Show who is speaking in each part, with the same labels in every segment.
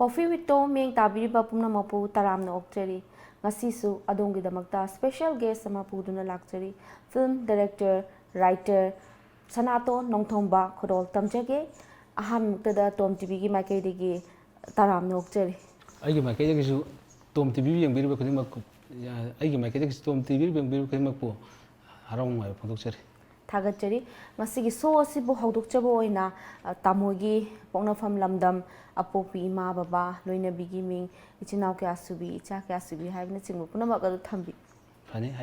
Speaker 1: Coffee with Tom Ming Tabiriba Pumnamapu Taramna Okcheri, Ngasisu Adongidamakta, special guest Samapuduna Luxury, film director, writer, SANATON NONTHOMBA, Kodol Tamjage, Aham Tada Tom TV Makadigi Taramna Okcheri.
Speaker 2: I give my case Tom TV and Bill Kodimaku. I give my case Tom TV and Bill Kodimaku around my producer.
Speaker 1: Tagacheri, Masigi so sibu Hodukchaboina, Tamogi, Ponafam Lamdam, Apopi, Ma Baba, Loina Bigiming, Ichinauka Subi, Chaka Subi, having a single Punamaga Tambi.
Speaker 2: Funny,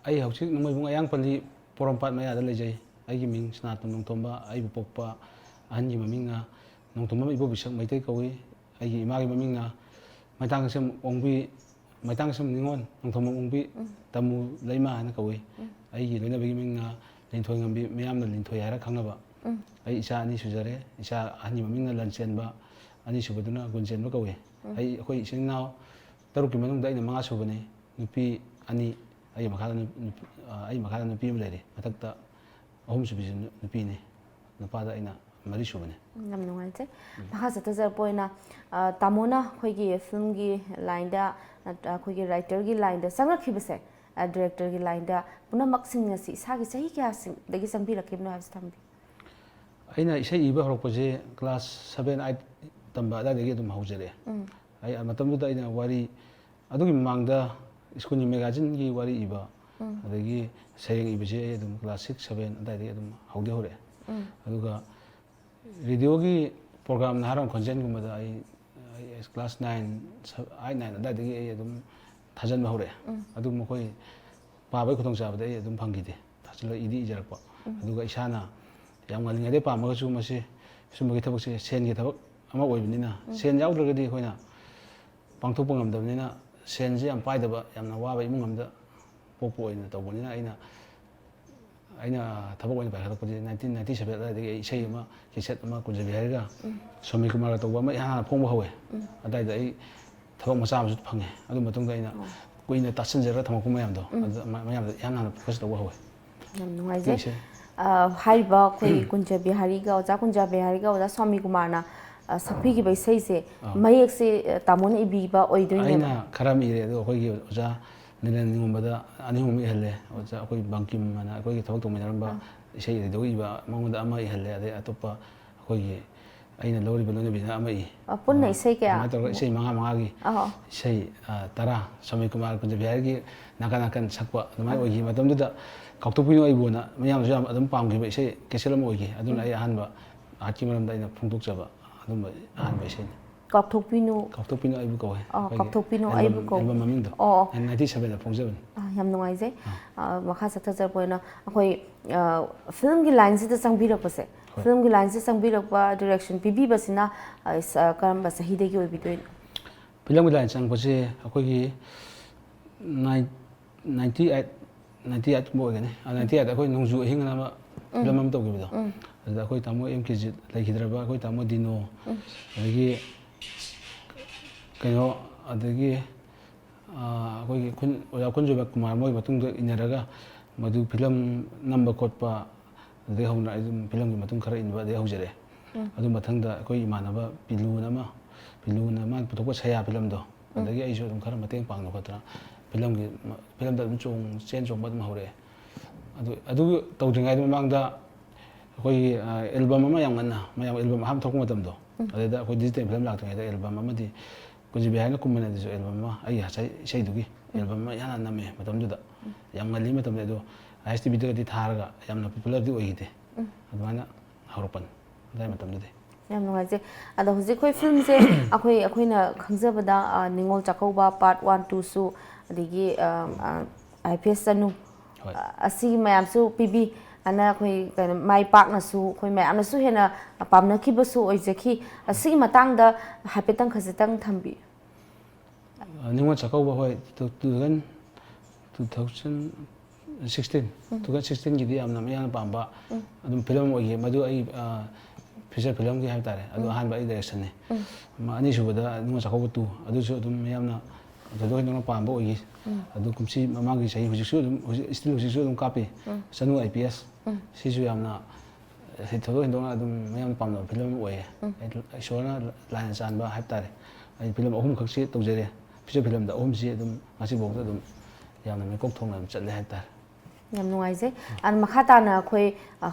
Speaker 2: I have seen my young Pali, Porompat, my other lady. I give me SANATON NONTHOMBA, I Popa, Anji Mamina, Nontomba Bobishak, my takeaway, I give Magi Mamina, my tongue some Ongbi, my tongue some Ningon, Nontoma Ongbi, Tamu Lema and Kawi. I never giving Lintoing and Miam the Lintoyara Kanaba. I Isha Ani Suzare, Isha Animina Lanchenba, Ani Subaduna, Gunjen Lookaway. I quite now, Tarukimanum died in Masovani, Nupi, Ani, I am a Nupim lady, Matata, Home Subdivision, Nupini, Napada in Marishovani.
Speaker 1: Namnoite, Mahasata Poina, Tamona, Quigi, Filmgi, Linda, Quigi writer, Linda, Sanga Kibase. Director की line डा पुनः मक्सिंग नसी सागी सही क्या सिंग देखिए संभी रखे बनो HEPS Thambi
Speaker 2: आई ना इसे इबा हरों पजे क्लास 7 8 तंबा दा देखिए तुम हाउजरे आई मतलब तो आई ना वारी अदुगी मांगदा स्कूल में मैगजीन की वारी इबा देखिए सेरिंग इबे जे तुम क्लास 6 7 दा देखिए तुम हाउदे हो रहे अदुगा रेडियो की प्रोग्राम नाहरों कंटेंट को मदा आई क्लास 9 8 9 दा देखिए तुम थाजन में हो रहे अदुग मकोई पाबे खुतों चाबदे अदुम फंगिदे थाजल इदी इजरपा अदुगा इसाना याम गलिंगदे पामगसु मसे सुमगे थबकसे सेन गे थबक अमा ओइबनिना सेन याउद्रगदि खोइना पांथोप ngamdabnina सेन जे याम पाइदबा यामना वाबा इमुंग ngamda पोपो ओइना तौबनिना आइना थबक ओइना पाइखरपदि 1997 अदाइदि इसै अमा केसेट अमा कुंजबि हाइगा सोमी कुमार तौबा अमा याना फोंबो हवे अदाइदा आई थबक मचा अमसु फंगे अदु मतुंग दाइना कुइना तासनजरा थमकु मयामदो मयामदा यामना फोकस तौबो हवे
Speaker 1: यम नुंगाइजे हाइबा कोई कुंजा बिहारी का ओजा कुंजा बिहारी का ओजा स्वामी कुमारना सफी की बैसई से मयक से तामोन इबीबा ओइदोइने
Speaker 2: आइना खराम इरे दो कोई ओजा निलन निगुमबदा अनिहुम इहले ओजा कोई बंकिम माना कोई थबक तोमिनरबा इसै दोइबा मंगुदा अमा इहले अदे अतोपा कोई अइना लोरी बलोने बिना अमई
Speaker 1: पुन्ना इसै क्या
Speaker 2: मातो इसै मंगा की इसै तरा स्वामी कुमार कुंज बिहारी की नाका नाकन सकपा नमाय ओगी मतमदुदा काउतोपिनो आइबोना मयाम जाम अदम पामगिबा इसै केसेलम ओगी अदुना आई अहानबा आकी मरमदा आइना फुंगतोकजबा अदुम अहानबा इसै काउतोपिनो आइबु कवे
Speaker 1: काउतोपिनो आइबु को
Speaker 2: ममिंगदो 97 दा फुंगजबन
Speaker 1: याम नुंगाइजे मखा सथजर पोइना अखोई फिल्म की लाइन से संगबिरपसे फिल्म की लाइन से संगबिरपा डायरेक्शन पिबीबसिना करम सहीदे की ओइबिदोइन
Speaker 2: फिल्म की लाइन संगबसे अखोई 98 मोगने 98 अखोई नोंजु हिंगना फिल्म अम तौगिबदो अदा अखोई तामो एमकेजी लाइखिद्रबा अखोई तामो दिनो अदगी कयो अदगी अखोई खुन ओजा खुनजुबा कुमार मोय मतुंग इनरगा मधु फिल्म नंबर कोटपा दे होना फिल्म की मतुंग खरा इनबा दे होजरे अदु मथंगदा अखोई इमानबा पिलुना मा पुथोक सया फिल्म दो अदगी आइसो दum खरा मतेंग पांगनो खतरा फिल्म दा चोंग चेन चोंग बदम हौरे अदु तौद्रिङाइ ममांगदा अखोई एल्बम अमा याम गन्ना मयाम एल्बम हाम थोक मतमदो अदेदा अखोई डिजिटल फिल्म लाक्तङाइदा एल्बम अमादि कुजि बिहाइना कुमना दिसो एल्बम अमा आई हासाइ इसैदुगी एल्बम अमा याना नमे मतमदुदा याम गल्ली मतमदे दो आईएसटी वीडियो दी थारगा यामना पॉपुलर दी ओइदे अदमाना हौरपन दाइ मतमदे
Speaker 1: याम नुंगाइजे अदा हुजि कोई फिल्म से अखोइना खंगजबदा निंगोल चाकौबा पार्ट 1 2 सु अदिगी आईपीएस सनु असि मयामसु पीबी अना कोई माइ पाकनसु कोई मयामनसु हेना पामनखिबसु ओइजखि असि मतंगदा हापेतंग खजितंग थंबी
Speaker 2: निंगोल चाकौबा होय 2016 गिदी यामना मयाना पांबा अदुम फिल्म ओइगे मदु आई फीचर फिल्म की हाय तारे अदु हानबा आई डायरेक्शन ने अनी सुबदा निंगोल चाकौबा 2 अदुसु अदुम मयामना जदो हिंदों पांबो ओइगे अदु कुमसी ममागी सही हुजिसु अदुम स्टिल हुजिसु अदुम कापी सनु आईपीएस सिसु यामना ꯁꯤ ꯊꯣꯏꯗꯣꯛ ꯍꯦꯟꯗꯣꯛꯅ ꯑꯗꯨꯝ ꯃꯌꯥꯝ ꯄꯥꯝꯅꯕ ꯐꯤꯂꯝ ꯑꯣꯏꯌꯦ ꯏꯁꯣꯔꯅ ꯂꯥꯏꯅ ꯆꯥꯟꯕ ꯍꯥꯏꯕ ꯇꯥꯔꯦ ꯑꯩ ꯐꯤꯂꯝ ꯑꯍꯨꯝꯈꯛꯁꯤ ꯇꯧꯖꯔꯦ ꯐꯤꯆꯔ ꯐꯤꯂꯝꯗ ꯑꯍꯨꯝꯁꯤ ꯑꯗꯨꯝ ꯉꯁꯤꯐꯥꯎꯗ ꯑꯗꯨꯝ ꯌꯥꯝꯅ ꯃꯤꯀꯣꯛ ꯊꯣꯡꯅ ꯑꯗꯨꯝ ꯆꯠꯂꯦ ꯍꯥꯏꯕ ꯇꯥꯔꯦ
Speaker 1: ꯌꯥꯝ ꯅꯨꯡꯉꯥꯏꯖꯩ ꯑꯗꯨ ꯃꯈꯥ ꯇꯥꯅ ꯑꯩꯈꯣꯏ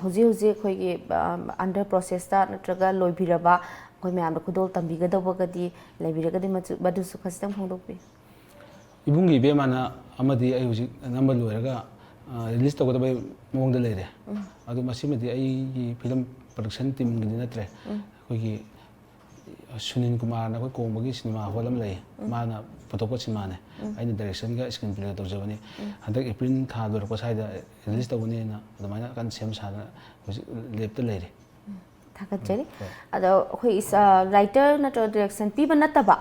Speaker 1: ꯍꯧꯖꯤꯛ ꯑꯩꯈꯣꯏꯒꯤ ꯑꯟꯗꯔ ꯄ꯭ꯔꯣꯁꯦꯁꯇ ꯅꯠꯇ꯭ꯔꯒ ꯂꯣꯏꯕꯤꯔꯕ ꯑꯩꯈꯣꯏ ꯃꯌꯥꯝꯗ ꯈꯨꯗꯣꯜ ꯇꯝꯕꯤꯒꯗꯧꯕꯒꯗꯤ ꯂꯩꯕꯤꯔꯒꯗꯤ ꯃꯗꯨꯁꯨ ꯈꯖꯤꯛꯇꯪ ꯐꯣꯡꯗꯣꯛꯄꯤꯌꯨ
Speaker 2: ꯏꯕꯨꯡꯒꯤ ꯏꯕꯦꯝꯃꯅ ꯑꯃꯗꯤ ꯑꯩ ꯍꯧꯖꯤꯛ ꯅꯝꯕ ꯂꯣꯏꯔꯒ ꯔꯤꯂꯤꯁ ꯇꯧꯒꯗꯕꯩ ꯃꯑꯣꯡꯗ ꯂꯩꯔꯦ ꯑꯗꯨ ꯃꯁꯤꯃꯗꯤ ꯑꯩꯒꯤ ꯐꯤꯂꯝ ꯄ꯭ꯔꯗꯛꯁꯟ ꯇꯤꯝꯒꯤꯗꯤ ꯅꯠꯇ꯭ꯔꯦ ꯑꯩꯈꯣꯏꯒꯤ ꯁꯨꯅꯤꯟ ꯀꯨꯃꯥꯔꯅ ꯑꯩꯈꯣꯏ ꯀꯣꯡꯕꯒꯤ ꯁꯤꯅꯦꯃꯥ ꯍꯣꯜ ꯑꯃ ꯂꯩ ꯃꯥꯅ ꯄꯨꯊꯣꯛꯄ ꯁꯤꯅꯦꯃꯥꯅꯦ ꯑꯩꯅ ꯗꯥꯏꯔꯦꯛꯁꯟꯒ ꯁ꯭ꯀ꯭ꯔꯤꯟ ꯄ꯭ꯂꯦꯒ ꯇꯧꯖꯕꯅꯤ ꯍꯟꯗꯛ ꯑꯦꯄ꯭ꯔꯤꯜ ꯊꯥ ꯂꯣꯏꯔꯛꯄ ꯁ꯭ꯋꯥꯏꯗ ꯔꯤꯂꯤꯁ ꯇꯧꯒꯅꯤꯅ ꯑꯗꯨꯃꯥꯏꯅ ꯀꯟꯅ ꯁꯦꯝ ꯁꯥꯗꯅ ꯍꯧꯖꯤꯛ ꯂꯦꯞꯇ ꯂꯩꯔꯤ
Speaker 1: ꯊꯥꯒꯠꯆꯔꯤ ꯑꯗꯣ ꯑꯩꯈꯣꯏ ꯔꯥꯏꯇꯔ ꯅꯠꯇ꯭ꯔꯒ ꯗꯥꯏꯔꯦꯛꯁꯟ ꯄꯤꯕ ꯅꯠꯇꯕ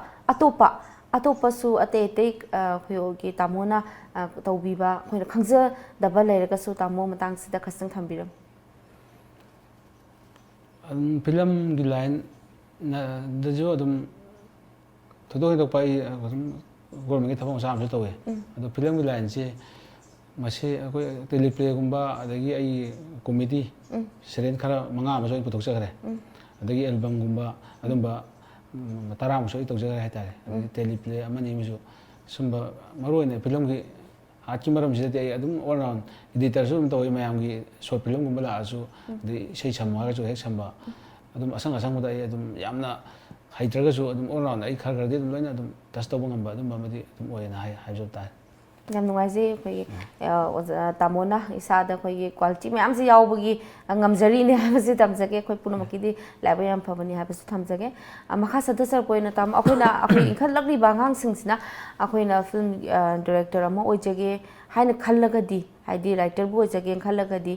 Speaker 1: ꯑꯇꯣꯞꯄꯁꯨ ꯑꯇꯩ ꯑꯩꯈꯣꯏꯒꯤ ꯇꯥꯃꯣꯅ ꯇꯧꯕꯤꯕ ꯑꯩꯈꯣꯏꯅ ꯈꯪꯖꯗꯕ ꯂꯩꯔꯒꯁꯨ ꯇꯥꯃꯣ ꯃꯇꯥꯡꯁꯤꯗ ꯈꯤꯇꯪ ꯊꯝꯕꯤꯔꯝꯃꯨ
Speaker 2: ꯐꯤꯂꯝꯒꯤ ꯂꯥꯏꯟꯗꯁꯨ ꯑꯗꯨꯝ ꯊꯣꯏꯗꯣꯛ ꯍꯦꯟꯗꯣꯛꯄ ꯑꯩ ꯑꯗꯨꯝ ꯒꯣꯔꯃꯦꯟꯒꯤ ꯊꯕꯛ ꯃꯆꯥ ꯑꯃꯁꯨ ꯇꯧꯋꯦ ꯑꯗꯣ ꯐꯤꯂꯝꯒꯤ ꯂꯥꯏꯟꯁꯦ ꯃꯁꯤ ꯑꯩꯈꯣꯏ ꯇꯦꯂꯤꯄ꯭ꯂꯦꯒꯨꯝꯕ ꯑꯗꯒꯤ ꯑꯩ ꯀꯣꯃꯦꯗꯤ ꯁꯦꯔꯦꯟ ꯈꯔ 5 ꯑꯃꯁꯨ ꯑꯩ ꯄꯨꯊꯣꯛꯆꯈ꯭ꯔꯦ ꯑꯗꯒꯤ ꯑꯦꯜꯕꯝꯒꯨꯝꯕ ꯑꯗꯨꯝꯕ 10 ꯑꯃꯁꯨ ꯑꯩ ꯇꯧꯖꯈ꯭ꯔꯦ ꯍꯥꯏꯇꯥꯔꯦ ꯑꯗꯒꯤ ꯇꯦꯂꯤꯄ꯭ꯂꯦ ꯑꯃꯅꯤ ꯑꯃꯁꯨ ꯁꯨꯝꯕ ꯃꯔꯨꯑꯣꯏꯅ ꯐꯤꯂꯝꯒꯤ ꯑꯥꯔꯠꯀꯤ ꯃꯔꯝꯁꯤꯗꯗꯤ ꯑꯩ ꯑꯗꯨꯝ ꯑꯣꯜ ꯔꯥꯎꯟ ꯏꯗꯤꯇꯔꯁꯨ ꯑꯗꯨꯝ ꯇꯧꯋꯤ ꯃꯌꯥꯝꯒꯤ ꯁꯣꯔꯠ ꯐꯤꯂꯝꯒꯨꯝꯕ ꯂꯥꯛꯑꯁꯨ ꯑꯗꯩ ꯏꯁꯩ ꯁꯝꯃꯨ ꯍꯥꯏꯔꯒꯁꯨ ꯍꯦꯛ ꯁꯝꯕ ꯑꯗꯨꯝ ꯑꯁꯪꯕꯗ ꯑꯩ ꯑꯗꯨꯝ ꯌꯥꯝꯅ ꯍꯩꯇ꯭ꯔꯒꯁꯨ ꯑꯗꯨꯝ ꯑꯣꯜ ꯔꯥꯎꯟꯗ ꯑꯩ ꯈꯔꯗꯤ ꯑꯗꯨꯝ ꯂꯣꯏꯅ ꯑꯗꯨꯝ ꯇꯆ ꯇꯧꯕ ꯉꯝꯕ ꯑꯗꯨꯝꯕ ꯑꯃꯗꯤ ꯑꯗꯨꯝ ꯑꯣꯏꯌꯦꯅ ꯍꯥꯏꯖꯕ ꯇꯥꯔꯦ
Speaker 1: ꯌꯥꯝ ꯅꯨꯡꯉꯥꯏꯖꯩ ꯑꯩꯈꯣꯏꯒꯤ ꯇꯥꯃꯣꯅ ꯏꯁꯥꯗ ꯑꯩꯈꯣꯏꯒꯤ ꯀ꯭ꯋꯥꯂꯤꯇꯤ ꯃꯌꯥꯝꯁꯤ ꯌꯥꯎꯕꯒꯤ ꯉꯝꯖꯔꯤꯅꯦ ꯍꯥꯏꯕꯁꯤ ꯇꯝꯖꯒꯦ ꯑꯩꯈꯣꯏ ꯄꯨꯝꯅꯃꯛꯀꯤꯗꯤ ꯂꯥꯏꯕꯛ ꯌꯥꯝ ꯐꯕꯅꯤ ꯍꯥꯏꯕꯁꯨ ꯊꯝꯖꯒꯦ ꯃꯈꯥ ꯆꯠꯊꯖꯔꯛꯄ ꯑꯣꯏꯅ ꯇꯥꯃꯣ ꯑꯩꯈꯣꯏ ꯏꯟꯈꯠꯂꯛꯂꯤꯕ ꯑꯉꯥꯡꯁꯤꯡꯁꯤꯅ ꯑꯩꯈꯣꯏꯅ ꯐꯤꯂꯝ ꯗꯤꯔꯦꯛꯇꯔ ꯑꯃ ꯑꯣꯏꯖꯒꯦ ꯍꯥꯏꯅ ꯈꯜꯂꯒꯗꯤ ꯍꯥꯏꯗꯤ ꯔꯥꯏꯇꯔꯕꯨ ꯑꯣꯏꯖꯒꯦꯅ ꯈꯜꯂꯒꯗꯤ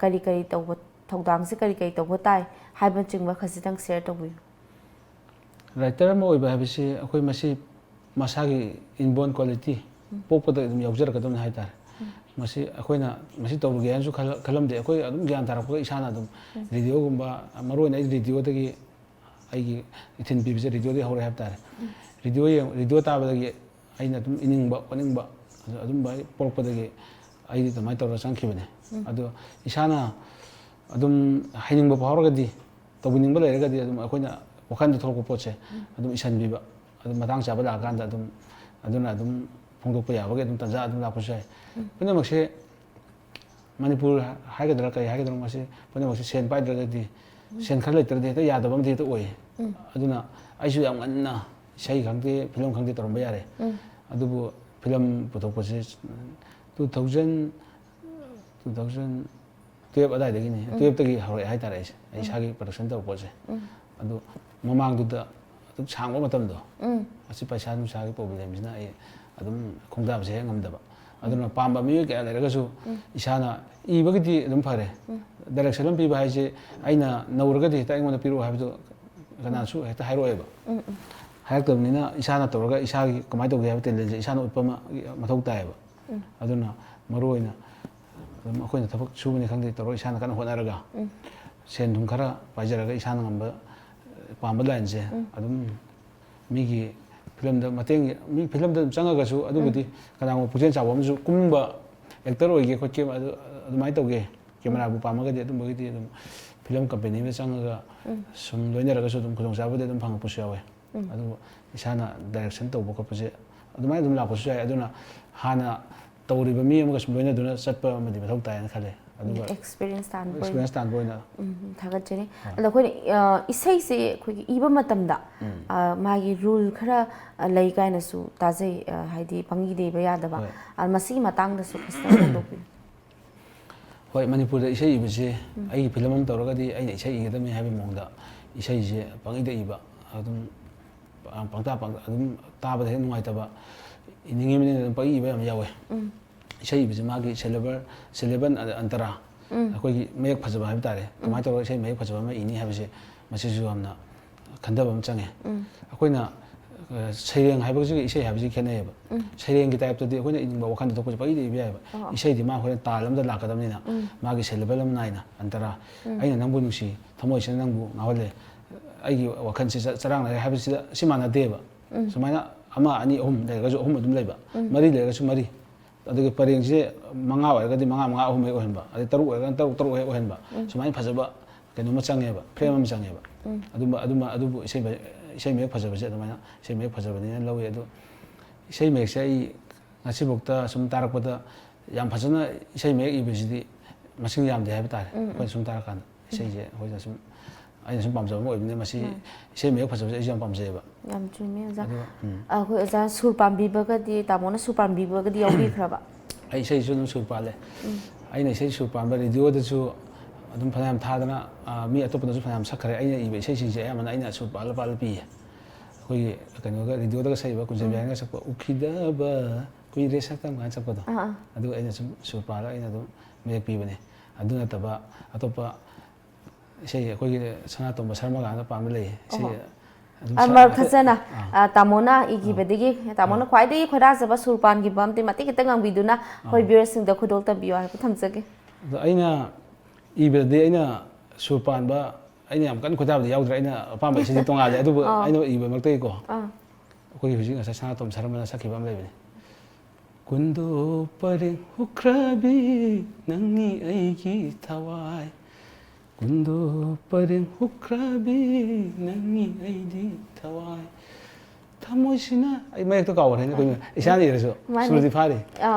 Speaker 1: ꯀꯔꯤ ꯇꯧꯕ ꯊꯧꯗꯥꯡꯁꯤ ꯀꯔꯤ ꯇꯧꯕ ꯇꯥꯏ ꯍꯥꯏꯕꯅꯆꯤꯡꯕ ꯈꯖꯤꯛꯇꯪ ꯁꯤꯌꯔ ꯇꯧꯕꯤꯌꯨ
Speaker 2: ꯔꯥꯏꯇꯔ ꯑꯃ ꯑꯣꯏꯕ ꯍꯥꯏꯕꯁꯤ ꯑꯩꯈꯣꯏ ꯃꯁꯤ ꯃꯁꯥꯒꯤ ꯏꯟꯕꯣꯔꯟ ꯀ꯭ꯋꯥꯂꯤꯇꯤ ꯄꯣꯛꯄꯗ ꯑꯗꯨꯝ ꯌꯥꯎꯖꯔꯛꯀꯗꯕꯅꯤ ꯍꯥꯏꯇꯥꯔꯦ ꯃꯁꯤ ꯑꯩꯈꯣꯏꯅ ꯃꯁꯤ ꯇꯧꯔꯨꯒꯦ ꯍꯥꯏꯅꯁꯨ ꯈꯜꯂꯝꯗꯦ ꯑꯩꯈꯣꯏ ꯑꯗꯨꯝ ꯒ꯭ꯌꯥꯟ ꯇꯥꯔꯛꯄꯒ ꯏꯁꯥꯅ ꯑꯗꯨꯝ ꯔꯦꯗꯤꯑꯣꯒꯨꯝꯕ ꯃꯔꯨꯑꯣꯏꯅ ꯑꯩ ꯔꯦꯗꯤꯑꯣꯗꯒꯤ ꯑꯩꯒꯤ ꯏꯊꯤꯟ ꯄꯤꯕꯁꯦ ꯔꯦꯗꯤꯑꯣꯗꯒꯤ ꯍꯧꯔꯦ ꯍꯥꯏꯕ ꯇꯥꯔꯦ ꯔꯦꯗꯤꯑꯣ ꯇꯥꯕꯗꯒꯤ ꯑꯩꯅ ꯑꯗꯨꯝ ꯏꯅꯤꯡꯕ ꯈꯣꯠꯅꯤꯡꯕ ꯑꯗꯨꯝꯕ ꯄꯣꯛꯄꯗꯒꯤ ꯑꯩꯗꯤ ꯑꯗꯨꯃꯥꯏꯅ ꯇꯧꯔꯒ ꯆꯪꯈꯤꯕꯅꯦ ꯑꯗꯣ ꯏꯁꯥꯅ ꯑꯗꯨꯝ ꯍꯩꯅꯤꯡꯕ ꯐꯥꯎꯔꯒꯗꯤ ꯇꯧꯕꯤꯅꯤꯡꯕ ꯂꯩꯔꯒꯗꯤ ꯑꯗꯨꯝ ꯑꯩꯈꯣꯏꯅ ꯋꯥꯈꯜꯗ ꯊꯣꯛꯂꯛꯄ ꯄꯣꯠꯁꯦ ꯑꯗꯨꯝ ꯏꯁꯟꯕꯤꯕ ꯑꯗꯨꯝ ꯃꯇꯥꯡ ꯆꯥꯕ ꯂꯥꯛꯑꯀꯥꯟꯗ ꯑꯗꯨꯅ ꯑꯗꯨꯝ ꯐꯣꯡꯗꯣꯛꯄ ꯌꯥꯕꯒꯤ ꯑꯗꯨꯝ ꯇꯟꯖꯥ ꯑꯗꯨꯝ ꯂꯥꯛꯄꯁꯨ ꯌꯥꯏ ꯄꯨꯝꯅꯃꯛꯁꯦ ꯃꯅꯤꯄꯨꯔ ꯍꯥꯏꯒꯗ꯭ꯔꯥ ꯀꯔꯤ ꯍꯥꯏꯒꯗ꯭ꯔꯥ ꯃꯁꯤ ꯄꯨꯝꯅꯃꯛꯁꯦ ꯁꯦꯟ ꯄꯥꯏꯗ꯭ꯔꯒꯗꯤ ꯁꯦꯟ ꯈꯔ ꯂꯩꯇ꯭ꯔꯗꯤ ꯍꯦꯛꯇ ꯌꯥꯗꯕ ꯑꯃꯗꯤ ꯍꯦꯛꯇ ꯑꯣꯏ ꯑꯗꯨꯅ ꯑꯩꯁꯨ ꯌꯥꯝ ꯉꯟꯅ ꯏꯁꯩ ꯈꯪꯗꯦ ꯐꯤꯂꯝ ꯈꯪꯗꯦ ꯇꯧꯔꯝꯕ ꯌꯥꯔꯦ ꯑꯗꯨꯕꯨ ꯐꯤꯂꯝ ꯄꯨꯊꯣꯛꯄꯁꯦ 2012 ꯑꯗꯨꯋꯥꯏꯗꯒꯤꯅꯤ 12ꯇꯒꯤ ꯍꯧꯔꯛꯑꯦ ꯍꯥꯏꯇꯥꯔꯦ ꯑꯩ ꯏꯁꯥꯒꯤ ꯄ꯭ꯔꯗꯛꯁꯟ ꯇꯧꯕ ꯄꯣꯠꯁꯦ ꯑꯗꯨ ꯃꯃꯥꯡꯗꯨꯗ ꯑꯗꯨꯝ ꯁꯥꯡꯕ ꯃꯇꯝꯗꯣ ꯃꯁꯤ ꯄꯩꯁꯥ ꯅꯨꯡꯁꯥꯒꯤ ꯄ꯭ꯔꯣꯕ꯭ꯂꯦꯝꯁꯤꯅ ꯑꯩ ꯑꯗꯨꯝ ꯈꯣꯡꯗꯥꯕꯁꯦ ꯍꯦꯛ ꯉꯝꯗꯕ ꯑꯗꯨꯅ ꯄꯥꯝꯕ ꯃꯤꯑꯣꯏ ꯀꯌꯥ ꯂꯩꯔꯒꯁꯨ ꯏꯁꯥꯅ ꯏꯕꯒꯤꯗꯤ ꯑꯗꯨꯝ ꯐꯔꯦ ꯗꯥꯏꯔꯦꯛꯁꯟ ꯑꯃ ꯄꯤꯕ ꯍꯥꯏꯁꯦ ꯑꯩꯅ ꯅꯧꯔꯒꯗꯤ ꯍꯦꯛꯇ ꯑꯩꯉꯣꯟda ꯄꯤꯔꯛꯑꯣ ꯍꯥꯏꯕꯗꯨ ꯀꯅꯥꯁꯨ ꯍꯦꯛꯇ ꯍꯥꯏꯔꯛꯑꯣꯏꯕ ꯍꯥꯏꯔꯛꯇꯕꯅꯤꯅ ꯏꯁꯥꯅ ꯇꯧꯔꯒ ꯏꯁꯥꯒꯤ ꯀꯃꯥꯏꯅ ꯇꯧꯒꯦ ꯍꯥꯏꯕ ꯇꯦꯂꯦꯟꯁꯦ ꯏꯁꯥꯅ ꯎꯠꯄ ꯑꯃ ꯃꯊꯧ ꯇꯥꯏꯌꯦꯕ ꯑꯗꯨꯅ ꯃꯔꯨꯑꯣꯏꯅ ꯑꯗꯨꯝ ꯑꯩꯈꯣꯏꯅ ꯊꯕꯛ ꯁꯨꯕꯅꯤ ꯈꯪꯗꯦ ꯇꯧꯔꯒ ꯏꯁꯥꯅ ꯀꯟꯅ ꯍꯣꯠꯅꯔꯒ ꯁꯦꯟ ꯊꯨꯝ ꯈꯔ ꯄꯥꯏꯖꯔꯒ ꯏꯁꯥꯅ ꯉꯝꯕ ꯄꯥꯝꯕ ꯂꯥꯏꯟꯁꯦ ꯑꯗꯨꯝ ꯃꯤꯒꯤ ꯐꯤꯂꯝꯗ ꯐꯤꯂꯝꯗ ꯑꯗꯨꯝ ꯆꯪꯉꯒꯁꯨ ꯑꯗꯨꯕꯨꯗꯤ ꯀꯅꯥꯒꯨꯝꯕ ꯄꯨꯛꯆꯦꯜ ꯆꯥꯎꯕ ꯑꯃꯁꯨ ꯀꯨꯝꯕ ꯑꯦꯛꯇꯔ ꯑꯣꯏꯒꯦ ꯈꯣꯠꯀꯦ ꯑꯗꯨꯃꯥꯏꯅ ꯇꯧꯒꯦ ꯀꯦꯃꯦꯔꯥꯕꯨ ꯄꯥꯝꯃꯒꯗꯤ ꯑꯗꯨꯝꯕꯒꯤꯗꯤ ꯑꯗꯨꯝ ꯐꯤꯂꯝ ꯀꯝꯄꯦꯅꯤ ꯑꯃꯗ ꯆꯪꯉꯒ ꯁꯨꯝ ꯂꯣꯏꯅꯔꯒꯁꯨ ꯑꯗꯨꯝ ꯈꯨꯗꯣꯡꯆꯥꯕꯗꯤ ꯑꯗꯨꯝ ꯐꯪꯉꯛꯄꯁꯨ ꯌꯥꯎꯋꯦ ꯑꯗꯨꯕꯨ ꯏꯁꯥꯅ ꯗꯥꯏꯔꯦꯛꯁꯟ ꯇꯧꯕ ꯈꯣꯠꯄꯁꯦ ꯑꯗꯨꯃꯥꯏꯅ ꯑꯗꯨꯝ ꯂꯥꯛꯄꯁꯨ ꯌꯥꯏ ꯑꯗꯨꯅ ꯍꯥꯟꯅ ꯇꯧꯔꯤꯕ ꯃꯤ ꯑꯃꯒ ꯁꯨꯝ ꯂꯣꯏꯅꯗꯨꯅ ꯆꯠꯄ ꯑꯃꯗꯤ ꯃꯊꯧ ꯇꯥꯏꯅ ꯈꯜꯂꯦ ꯑꯗꯨꯒ
Speaker 1: ꯑꯦꯛꯁꯄꯤꯔꯤꯌꯦꯟꯁ
Speaker 2: ꯇꯥꯟꯕ ꯑꯣꯏꯅ
Speaker 1: ꯊꯥꯒꯠꯆꯔꯤ ꯑꯗꯣ ꯑꯩꯈꯣꯏꯅ ꯏꯁꯩꯁꯦ ꯑꯩꯈꯣꯏꯒꯤ ꯏꯕ ꯃꯇꯝꯗ ꯃꯥꯒꯤ ꯔꯨꯜ ꯈꯔ ꯂꯩ ꯀꯥꯏꯅꯁꯨ ꯇꯥꯖꯩ ꯍꯥꯏꯗꯤ ꯄꯪꯏꯗ ꯏꯕ ꯌꯥꯗꯕ ꯃꯁꯤꯒꯤ ꯃꯇꯥꯡꯗꯁꯨ ꯈꯤꯇꯪ ꯐꯣꯡꯗꯣꯛꯄꯤꯌꯨ
Speaker 2: ꯍꯣꯏ ꯃꯅꯤꯄꯨꯔꯗ ꯏꯁꯩ ꯏꯕꯁꯦ ꯑꯩꯒꯤ ꯐꯤꯂꯝ ꯑꯃ ꯇꯧꯔꯒꯗꯤ ꯑꯩꯅ ꯏꯁꯩ ꯏꯒꯗꯕꯅꯤ ꯍꯥꯏꯕ ꯃꯑꯣꯡꯗ ꯏꯁꯩꯁꯦ ꯄꯪꯏꯗ ꯏꯕ ꯑꯗꯨꯝ ꯑꯗꯨꯝ ꯇꯥꯕꯗ ꯍꯦꯛ ꯅꯨꯡꯉꯥꯏꯇꯕ ꯏꯅꯤꯡꯉꯤꯕꯅꯤꯅ ꯑꯗꯨꯝ ꯄꯪꯏ ꯏꯕ ꯌꯥꯝ ꯌꯥꯎꯋꯦ ꯏꯁꯩ ꯏꯕꯁꯤ ꯃꯥꯒꯤ ꯁꯤꯂꯦꯕꯜ ꯑꯟꯇꯔꯥ ꯑꯩꯈꯣꯏꯒꯤ ꯃꯌꯦꯛ ꯐꯖꯕ ꯍꯥꯏꯕ ꯇꯥꯔꯦ ꯀꯃꯥꯏꯅ ꯇꯧꯔꯒ ꯏꯁꯩ ꯃꯌꯦꯛ ꯐꯖꯕ ꯑꯃ ꯏꯅꯤ ꯍꯥꯏꯕꯁꯦ ꯃꯁꯤꯁꯨ ꯌꯥꯝꯅ ꯈꯟꯊꯕ ꯑꯃ ꯆꯪꯉꯦ ꯑꯩꯈꯣꯏꯅ ꯁꯩꯔꯦꯡ ꯍꯥꯏꯕꯁꯤꯒ ꯏꯁꯩ ꯍꯥꯏꯕꯁꯤ ꯈꯦꯠꯅꯩꯌꯦꯕ ꯁꯩꯔꯦꯡꯒꯤ ꯇꯥꯏꯞꯇꯗꯤ ꯑꯩꯈꯣꯏꯅ ꯏꯅꯤꯡꯕ ꯋꯥꯈꯜꯗ ꯊꯣꯛꯄꯁꯦ ꯄꯪꯏꯗ ꯏꯕ ꯌꯥꯏꯕ ꯏꯁꯩꯗꯤ ꯃꯥ ꯍꯣꯔꯦꯟ ꯇꯥꯜ ꯑꯃꯗ ꯂꯥꯛꯀꯗꯕꯅꯤꯅ ꯃꯥꯒꯤ ꯁꯤꯂꯦꯕꯜ ꯑꯃ ꯅꯥꯏꯅ ꯑꯟꯇꯔꯥ ꯑꯩꯅ ꯅꯪꯕꯨ ꯅꯨꯡꯁꯤ ꯊꯃꯣꯏꯁꯤꯅ ꯅꯪꯕꯨ ꯉꯥꯎꯍꯜꯂꯦ ꯑꯩꯒꯤ ꯋꯥꯈꯜꯁꯤ ꯆꯔꯥꯡꯅꯔꯦ ꯍꯥꯏꯕꯁꯤꯗ ꯁꯤ ꯃꯥꯟꯅꯗꯦꯕ ꯁꯨꯃꯥꯏꯅ 1 2 3 ꯂꯩꯔꯒꯁꯨ 3 ꯑꯗꯨꯝ ꯂꯩꯕ 4 ꯂꯩꯔꯒꯁꯨ 4 ꯑꯗꯨꯒ ꯄꯔꯦꯡꯁꯦ 5 ꯑꯣꯏꯔꯒꯗꯤ 5 3 ꯍꯦꯛ ꯑꯣꯏꯍꯟꯕ ꯑꯗꯩ 6 ꯑꯣꯏꯔꯒꯅ 6 6 ꯍꯦꯛ ꯑꯣꯏꯍꯟꯕ ꯁꯨꯃꯥꯏꯅ ꯐꯖꯕ ꯀꯩꯅꯣꯝꯃ ꯆꯪꯉꯦꯕ ꯐ꯭ꯔꯦꯝ ꯑꯃ ꯆꯪꯉꯦꯕ ꯑꯗꯨꯕꯨ ꯏꯁꯩ ꯃꯌꯦꯛ ꯐꯖꯕꯁꯦ ꯑꯗꯨꯃꯥꯏꯅ ꯏꯁꯩ ꯃꯌꯦꯛ ꯐꯖꯕꯅꯤꯅ ꯂꯧꯋꯤ ꯑꯗꯣ ꯏꯁꯩ ꯃꯌꯦꯛꯁꯦ ꯑꯩ ꯉꯁꯤꯐꯥꯎꯗ ꯁꯨꯝ ꯇꯥꯔꯛꯄꯗ ꯌꯥꯝ ꯐꯖꯅ ꯏꯁꯩ ꯃꯌꯦꯛ ꯏꯕꯁꯤꯗꯤ ꯃꯁꯤꯡ ꯌꯥꯝꯗꯦ ꯍꯥꯏꯕ ꯇꯥꯔꯦ ꯑꯩꯈꯣꯏꯅ ꯁꯨꯝ ꯇꯥꯔꯀꯥꯟꯗ ꯏꯁꯩꯁꯦ ꯑꯩꯈꯣꯏꯅ ꯁꯨꯝ ꯑꯩꯅ ꯁꯨꯝ ꯄꯥꯝꯖꯕ ꯑꯃ ꯑꯣꯏꯕꯅꯤꯅ ꯃꯁꯤ ꯏꯁꯩ ꯃꯌꯦꯛ ꯐꯖꯕꯁꯦ ꯑꯩꯁꯨ ꯌꯥꯝ ꯄꯥꯝꯖꯩꯑꯕ
Speaker 1: ꯌꯥꯝ ꯆꯨꯝꯃꯦ ꯑꯣꯖꯥ ꯑꯩꯈꯣꯏ ꯑꯣꯖꯥ ꯁꯨꯔ ꯄꯥꯟꯕꯤꯕꯒꯗꯤ ꯇꯥꯃꯣꯅ ꯁꯨꯔ ꯄꯥꯟꯕꯤꯕꯒꯗꯤ ꯌꯥꯎꯕꯤꯈ꯭ꯔꯕ
Speaker 2: ꯑꯩ ꯏꯁꯩꯁꯨ ꯑꯗꯨꯝ ꯁꯨꯔ ꯄꯥꯜꯂꯦ ꯑꯩꯅ ꯏꯁꯩ ꯁꯨꯔ ꯄꯥꯟꯕ ꯔꯦꯗꯤꯑꯣꯗꯁꯨ ꯑꯗꯨꯝ ꯐꯅꯌꯥꯝ ꯊꯥꯗꯅ ꯃꯤ ꯑꯇꯣꯞꯄꯗꯁꯨ ꯐꯅꯌꯥꯝ ꯁꯛꯈ꯭ꯔꯦ ꯑꯩꯅ ꯏꯕ ꯏꯁꯩꯁꯤꯡꯁꯦ ꯑꯌꯥꯝꯕꯅ ꯑꯩꯅ ꯁꯨꯔ ꯄꯥꯜꯂ ꯄꯤꯌꯦ ꯑꯩꯈꯣꯏꯒꯤ ꯀꯩꯅꯣꯒ ꯔꯦꯗꯤꯑꯣꯗꯒ ꯁꯛꯏꯕ ꯀꯨꯟꯖꯕꯤꯍꯥꯔꯤꯒ ꯁꯛꯄ ꯎꯈꯤꯗꯕ ꯀꯨꯏꯔꯦ ꯁꯛꯇꯝ ꯀꯥꯏꯅ ꯁꯛꯄꯗꯣ ꯑꯗꯨꯒ ꯑꯩꯅ ꯁꯨꯝ ꯁꯨꯔ ꯄꯥꯜꯂꯒ ꯑꯩꯅ ꯑꯗꯨꯝ ꯃꯌꯦꯛ ꯄꯤꯕꯅꯦ ꯑꯗꯨ ꯅꯠꯇꯕ ꯑꯇꯣꯞꯄ ꯏꯁꯩ ꯑꯩꯈꯣꯏꯒꯤ ꯁꯅꯥꯇꯣꯝꯕ ꯁꯔꯃ ꯀꯥꯏꯅ ꯄꯥꯟꯕ ꯂꯩꯌꯦ ꯏꯁꯩ
Speaker 1: ꯐꯖꯅ ꯇꯥꯃꯣꯅ ꯏꯈꯤꯕꯗꯒꯤ ꯇꯥꯃꯣꯅ ꯈ꯭ꯋꯥꯏꯗꯒꯤ ꯈꯣꯏꯗꯥꯖꯕ ꯁꯨꯔ ꯄꯥꯟꯈꯤꯕ ꯑꯝꯇ ꯃꯇꯦꯛ ꯈꯤꯇꯪ ꯉꯥꯡꯕꯤꯗꯨꯅ ꯑꯩꯈꯣꯏ ꯚ꯭ꯌꯨꯋꯔꯁꯤꯡꯗ ꯈꯨꯗꯣꯜ ꯇꯝꯕꯤꯌꯨ ꯍꯥꯏꯕ ꯊꯝꯖꯒꯦ
Speaker 2: ꯑꯗꯣ ꯑꯩꯅ ꯏꯕꯗꯗꯤ ꯑꯩꯅ ꯁꯨꯔ ꯄꯥꯟꯕ ꯑꯩꯅ ꯌꯥꯝ ꯀꯟꯅ ꯈꯣꯏꯗꯥꯕꯗꯤ ꯌꯥꯎꯗ꯭ꯔꯦ ꯑꯩꯅ ꯑꯄꯥꯝꯕ ꯏꯁꯩꯗꯤ ꯇꯣꯡꯉꯥꯜꯂꯦ ꯑꯗꯨꯕꯨ ꯑꯩꯅ ꯏꯕꯃꯛꯇꯒꯤꯀꯣ ꯑꯩꯈꯣꯏꯒꯤ ꯍꯧꯖꯤꯛ ꯉꯁꯥꯏ ꯁꯅꯥꯇꯣꯝ ꯁꯔꯃꯅ ꯁꯛꯈꯤꯕ ꯑꯃ ꯂꯩꯕꯅꯦ ꯀꯨꯟꯗꯣ ꯄꯔꯦꯡ ꯍꯨꯈ꯭ꯔꯕꯤ ꯅꯪꯅꯤ ꯑꯩꯒꯤ ꯊꯋꯥꯏ ꯀꯨꯟꯗꯣ ꯄꯔꯦꯡ ꯍꯨꯈ꯭ꯔꯕꯤ ꯅꯪꯅꯤ ꯑꯩꯗꯤ ꯊꯋꯥꯏ ꯊꯃꯣꯏꯁꯤꯅ ꯑꯩ ꯃꯌꯦꯛꯇꯣ ꯀꯥꯎꯈ꯭ꯔꯦ ꯑꯩꯈꯣꯏ ꯏꯁꯥꯅ ꯏꯔꯁꯨ ꯁꯨꯔꯗꯤ ꯐꯥꯔꯤ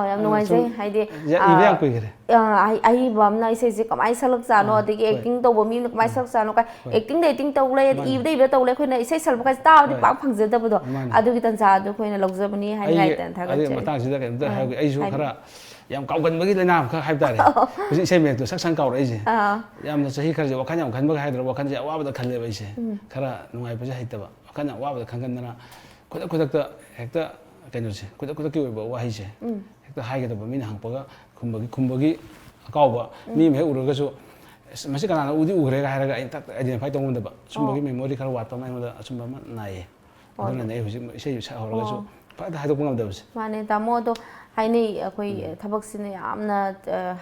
Speaker 1: ꯌꯥꯝ ꯅꯨꯡꯉꯥꯏꯖꯩ ꯍꯥꯏꯗꯤ
Speaker 2: ꯏꯕ ꯌꯥꯝ ꯀꯨꯏꯈ꯭ꯔꯦ
Speaker 1: ꯑꯏꯕ ꯑꯃꯅ ꯏꯁꯩꯁꯦ ꯀꯃꯥꯏꯅ ꯁꯛꯂꯛꯆꯥꯅꯣ ꯑꯗꯒꯤ ꯑꯦꯛꯇꯤꯡ ꯇꯧꯕ ꯃꯤꯅ ꯀꯃꯥꯏꯅ ꯁꯛꯂꯛꯆꯥꯅꯣ ꯑꯦꯛꯇꯤꯡꯗ ꯑꯦꯛꯇꯤꯡ ꯇꯧ ꯂꯩ ꯏꯕꯗ ꯏꯕꯗ ꯇꯧ ꯂꯩ ꯑꯩꯈꯣꯏꯅ ꯏꯁꯩ ꯁꯛꯄ ꯀꯥꯏꯁꯦ ꯇꯥꯕꯗꯤ ꯄꯥꯛ ꯐꯪꯖꯗꯕꯗꯣ ꯑꯗꯨꯒꯤ ꯇꯟꯖꯥꯗꯣ ꯑꯩꯈꯣꯏꯅ ꯂꯧꯖꯕꯅꯤ ꯍꯥꯏꯅꯤꯡꯉꯥꯏ
Speaker 2: ꯑꯗꯨꯒꯤ
Speaker 1: ꯊꯥꯒꯠꯆꯔꯤ
Speaker 2: ꯃꯇꯥꯡꯁꯤꯗ ꯀꯩꯅꯣꯝꯇ ꯍꯥꯏꯔꯒꯦ ꯑꯩꯁꯨ ꯈꯔ ꯌꯥꯝ ꯀꯥꯎꯒꯟꯕꯒꯤ ꯂꯥꯏꯅꯥ ꯑꯃꯈꯛ ꯍꯥꯏꯕ ꯇꯥꯔꯦ ꯍꯧꯖꯤꯛ ꯏꯁꯩ ꯃꯌꯦꯛꯇꯣ ꯁꯛ ꯁꯪ ꯀꯥꯎꯔꯛꯏꯁꯦ ꯌꯥꯝꯅ ꯆꯍꯤ ꯈꯔꯁꯦ ꯋꯥꯈꯜ ꯌꯥꯝ ꯈꯟꯕꯒ ꯍꯥꯏꯗ꯭ꯔꯥ ꯋꯥꯈꯜꯁꯦ ꯑꯋꯥꯕꯗ ꯈꯜꯂꯦꯕ ꯑꯩꯁꯦ ꯈꯔ ꯅꯨꯡꯉꯥꯏꯕꯁꯦ ꯍꯩꯇꯕ ꯋꯥꯈꯜ ꯑꯋꯥꯕꯗ ꯈꯟꯒꯟꯗꯅ ꯈꯨꯗꯛꯇ ꯍꯦꯛꯇ ꯀꯩꯅꯣꯁꯦ ꯈꯨꯗꯛꯀꯤ ꯑꯣꯏꯕ ꯋꯥꯍꯩꯁꯦ ꯍꯦꯛꯇ ꯍꯥꯏꯒꯗꯕ ꯃꯤꯅ ꯍꯪꯉꯛꯄꯒ ꯈꯨꯝꯕꯒꯤ ꯑꯀꯥꯎꯕ ꯃꯤ ꯑꯃ ꯍꯦꯛ ꯎꯔꯒꯁꯨ ꯃꯁꯤ ꯀꯅꯥꯅ ꯎꯗꯤ ꯎꯈ꯭ꯔꯦꯒ ꯍꯥꯏꯔꯒ ꯑꯩꯅ ꯑꯥꯏꯗꯦꯟꯇꯤꯐꯥꯏ ꯇꯧ ꯉꯝꯗꯕ ꯁꯨꯝꯕꯒꯤ ꯃꯦꯃꯣꯔꯤ ꯈꯔ ꯋꯥꯠꯄ ꯑꯃ ꯑꯩꯉꯣꯟꯗ ꯑꯆꯨꯝꯕ ꯑꯃ ꯅꯥꯏꯌꯦ ꯑꯗꯨꯅꯅꯦ ꯑꯩ ꯍꯧꯖꯤꯛ ꯏꯁꯩ ꯁꯛꯍꯧꯔꯒꯁꯨ ꯐꯖꯅ ꯍꯥꯏꯗꯣꯛꯄ ꯉꯝꯗꯕꯁꯦ
Speaker 1: ꯃꯥꯅꯦ ꯇꯥꯃꯣ ꯑꯗꯣ ꯍꯥꯏꯅꯩ ꯑꯩꯈꯣꯏ ꯊꯕꯛꯁꯤꯅ ꯌꯥꯝꯅ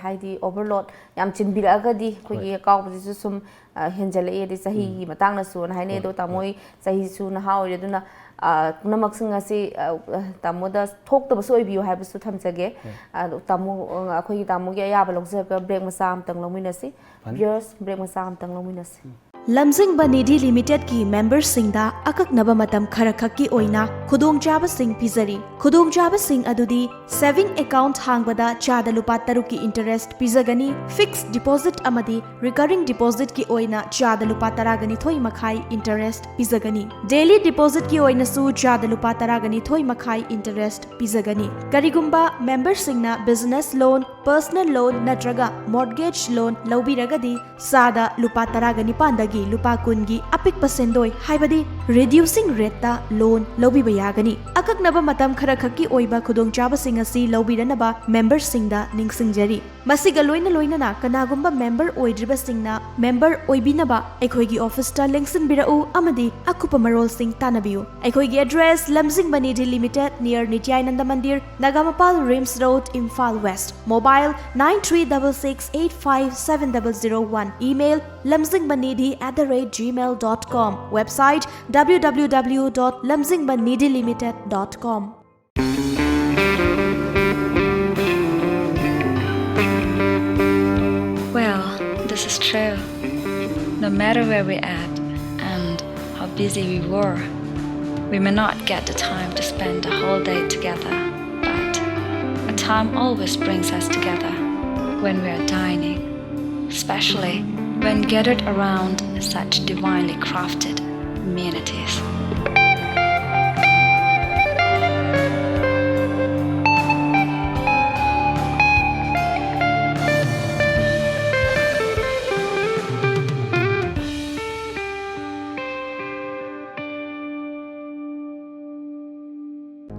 Speaker 1: ꯍꯥꯏꯗꯤ ꯑꯣꯚꯔꯂꯣꯗ ꯌꯥꯝ ꯆꯤꯟꯕꯤꯔꯛꯑꯒꯗꯤ ꯑꯩꯈꯣꯏꯒꯤ ꯀꯥꯎꯕꯁꯤꯁꯨ ꯁꯨꯝ ꯍꯦꯟꯖꯜꯂꯛꯑꯦ ꯑꯗꯩ ꯆꯍꯤꯒꯤ ꯃꯇꯥꯡꯅꯁꯨꯅ ꯍꯥꯏꯅꯩ ꯑꯗꯣ ꯇꯥꯃꯣ ꯆꯍꯤꯁꯨ ꯅꯍꯥ ꯑꯣꯏꯔꯦ ꯑꯗꯨꯅ ꯄꯨꯝꯅꯃꯛꯁꯤꯡ ꯑꯁꯤ ꯇꯥꯃꯣꯗ ꯊꯣꯛꯇꯕꯁꯨ ꯑꯣꯏꯕꯤꯌꯨ ꯍꯥꯏꯕꯁꯨ ꯊꯝꯖꯒꯦ ꯇꯥꯃꯣ ꯑꯩꯈꯣꯏꯒꯤ ꯇꯥꯃꯣꯒꯤ ꯑꯌꯥꯕ ꯂꯧꯖꯔꯒ ꯕ꯭ꯔꯦꯛ ꯃꯆꯥ ꯑꯃꯇꯪ ꯂꯧꯃꯤꯟꯅꯁꯤ ꯚ꯭ꯌꯨꯋꯔꯁ ꯕ꯭ꯔꯦꯛ ꯃꯆꯥ ꯑꯃꯇꯪ ꯂꯧꯃꯤꯟꯅꯁꯤ
Speaker 3: ꯂꯝꯖꯤꯡꯕ ꯅꯤꯙꯤ ꯂꯤꯃꯤꯇꯦꯗꯀꯤ ꯃꯦꯝꯕꯔꯁꯤꯡꯗ ꯑꯀꯛꯅꯕ ꯃꯇꯝ ꯈꯔꯈꯛꯀꯤ ꯑꯣꯏꯅ ꯈꯨꯗꯣꯡꯆꯥꯕꯁꯤꯡ ꯄꯤꯖꯔꯤ ꯈꯨꯗꯣꯡꯆꯥꯕꯁꯤꯡ ꯑꯗꯨꯗꯤ ꯁꯦꯚꯤꯡ ꯑꯦꯀꯥꯎꯟꯠ ꯍꯥꯡꯕꯗ ꯆꯥꯗ ꯂꯨꯄꯥ 6ꯀꯤ ꯏꯟꯇꯔꯦꯁꯠ ꯄꯤꯖꯒꯅꯤ ꯐꯤꯛꯁ ꯗꯤꯄꯣꯖꯤꯠ ꯑꯃꯗꯤ ꯔꯤꯀꯔꯤꯡ ꯗꯤꯄꯣꯖꯤꯠꯀꯤ ꯑꯣꯏꯅ ꯆꯥꯗ ꯂꯨꯄꯥ 12.5 ꯏꯟꯇꯔꯦꯁꯠ ꯄꯤꯖꯒꯅꯤ ꯗꯦꯂꯤ ꯗꯤꯄꯣꯖꯤꯠꯀꯤ ꯑꯣꯏꯅꯁꯨ ꯆꯥꯗ ꯂꯨꯄꯥ 12.5 ꯏꯟꯇꯔꯦꯁꯠ ꯄꯤꯖꯒꯅꯤ ꯀꯔꯤꯒꯨꯝꯕ ꯃꯦꯝꯕꯔꯁꯤꯡꯅ ꯕꯤꯖꯤꯅꯦꯁ ꯂꯣꯟ ꯄꯔꯁꯅꯦꯜ ꯂꯣꯟ ꯅꯠꯇ꯭ꯔꯒ ꯃꯣꯔꯇꯒꯦꯖ ꯂꯣꯟ ꯂꯧꯕꯤꯔꯒꯗꯤ ꯆꯥꯗ ꯂꯨꯄꯥ 19 ꯂꯨꯄꯥ 10ꯒꯤ ꯑꯄꯤꯛꯄ ꯁꯦꯟꯗꯣꯏ ꯍꯥꯏꯕꯗꯤ ꯔꯤꯗ꯭ꯌꯨꯁꯤꯡ ꯔꯦꯠꯇ ꯂꯣꯟ ꯂꯧꯕꯤꯕ ꯌꯥꯒꯅꯤ ꯑꯀꯛꯅꯕ ꯃꯇꯝ ꯈꯔꯈꯛꯀꯤ ꯑꯣꯏꯕ ꯈꯨꯗꯣꯡꯆꯥꯕꯁꯤꯡ ꯑꯁꯤ ꯂꯧꯕꯤꯔꯅꯕ ꯃꯦꯝꯕꯔꯁꯤꯡꯗ ꯅꯤꯡꯁꯤꯡꯖꯔꯤ ꯃꯁꯤꯒ ꯂꯣꯏꯅꯅ ꯀꯅꯥꯒꯨꯝꯕ ꯃꯦꯝꯕꯔ ꯑꯣꯏꯗ꯭ꯔꯤꯕꯁꯤꯡꯅ ꯃꯦꯝꯕꯔ ꯑꯣꯏꯕꯤꯅꯕ ꯑꯩꯈꯣꯏꯒꯤ ꯑꯣꯐꯤꯁꯇ ꯂꯦꯡꯁꯤꯟꯕꯤꯔꯛꯎ ꯑꯃꯗꯤ ꯑꯀꯨꯞꯄ ꯃꯔꯣꯜꯁꯤꯡ ꯇꯥꯟꯅꯕꯤꯌꯨ ꯑꯩꯈꯣꯏꯒꯤ address Lamjingba Nidhi limited near Nityananda Mandir Nagampal RIMS road Imphal west mobile 9366857001 email lamjingbanidhi@gmail.com website www.lamjingbanidhilimited.com
Speaker 4: Well, this is true. No matter where we're at and how busy we were, we may not get the time to spend the whole day together, but a time always brings us together when we are dining, especially when gathered around such divinely crafted amenities.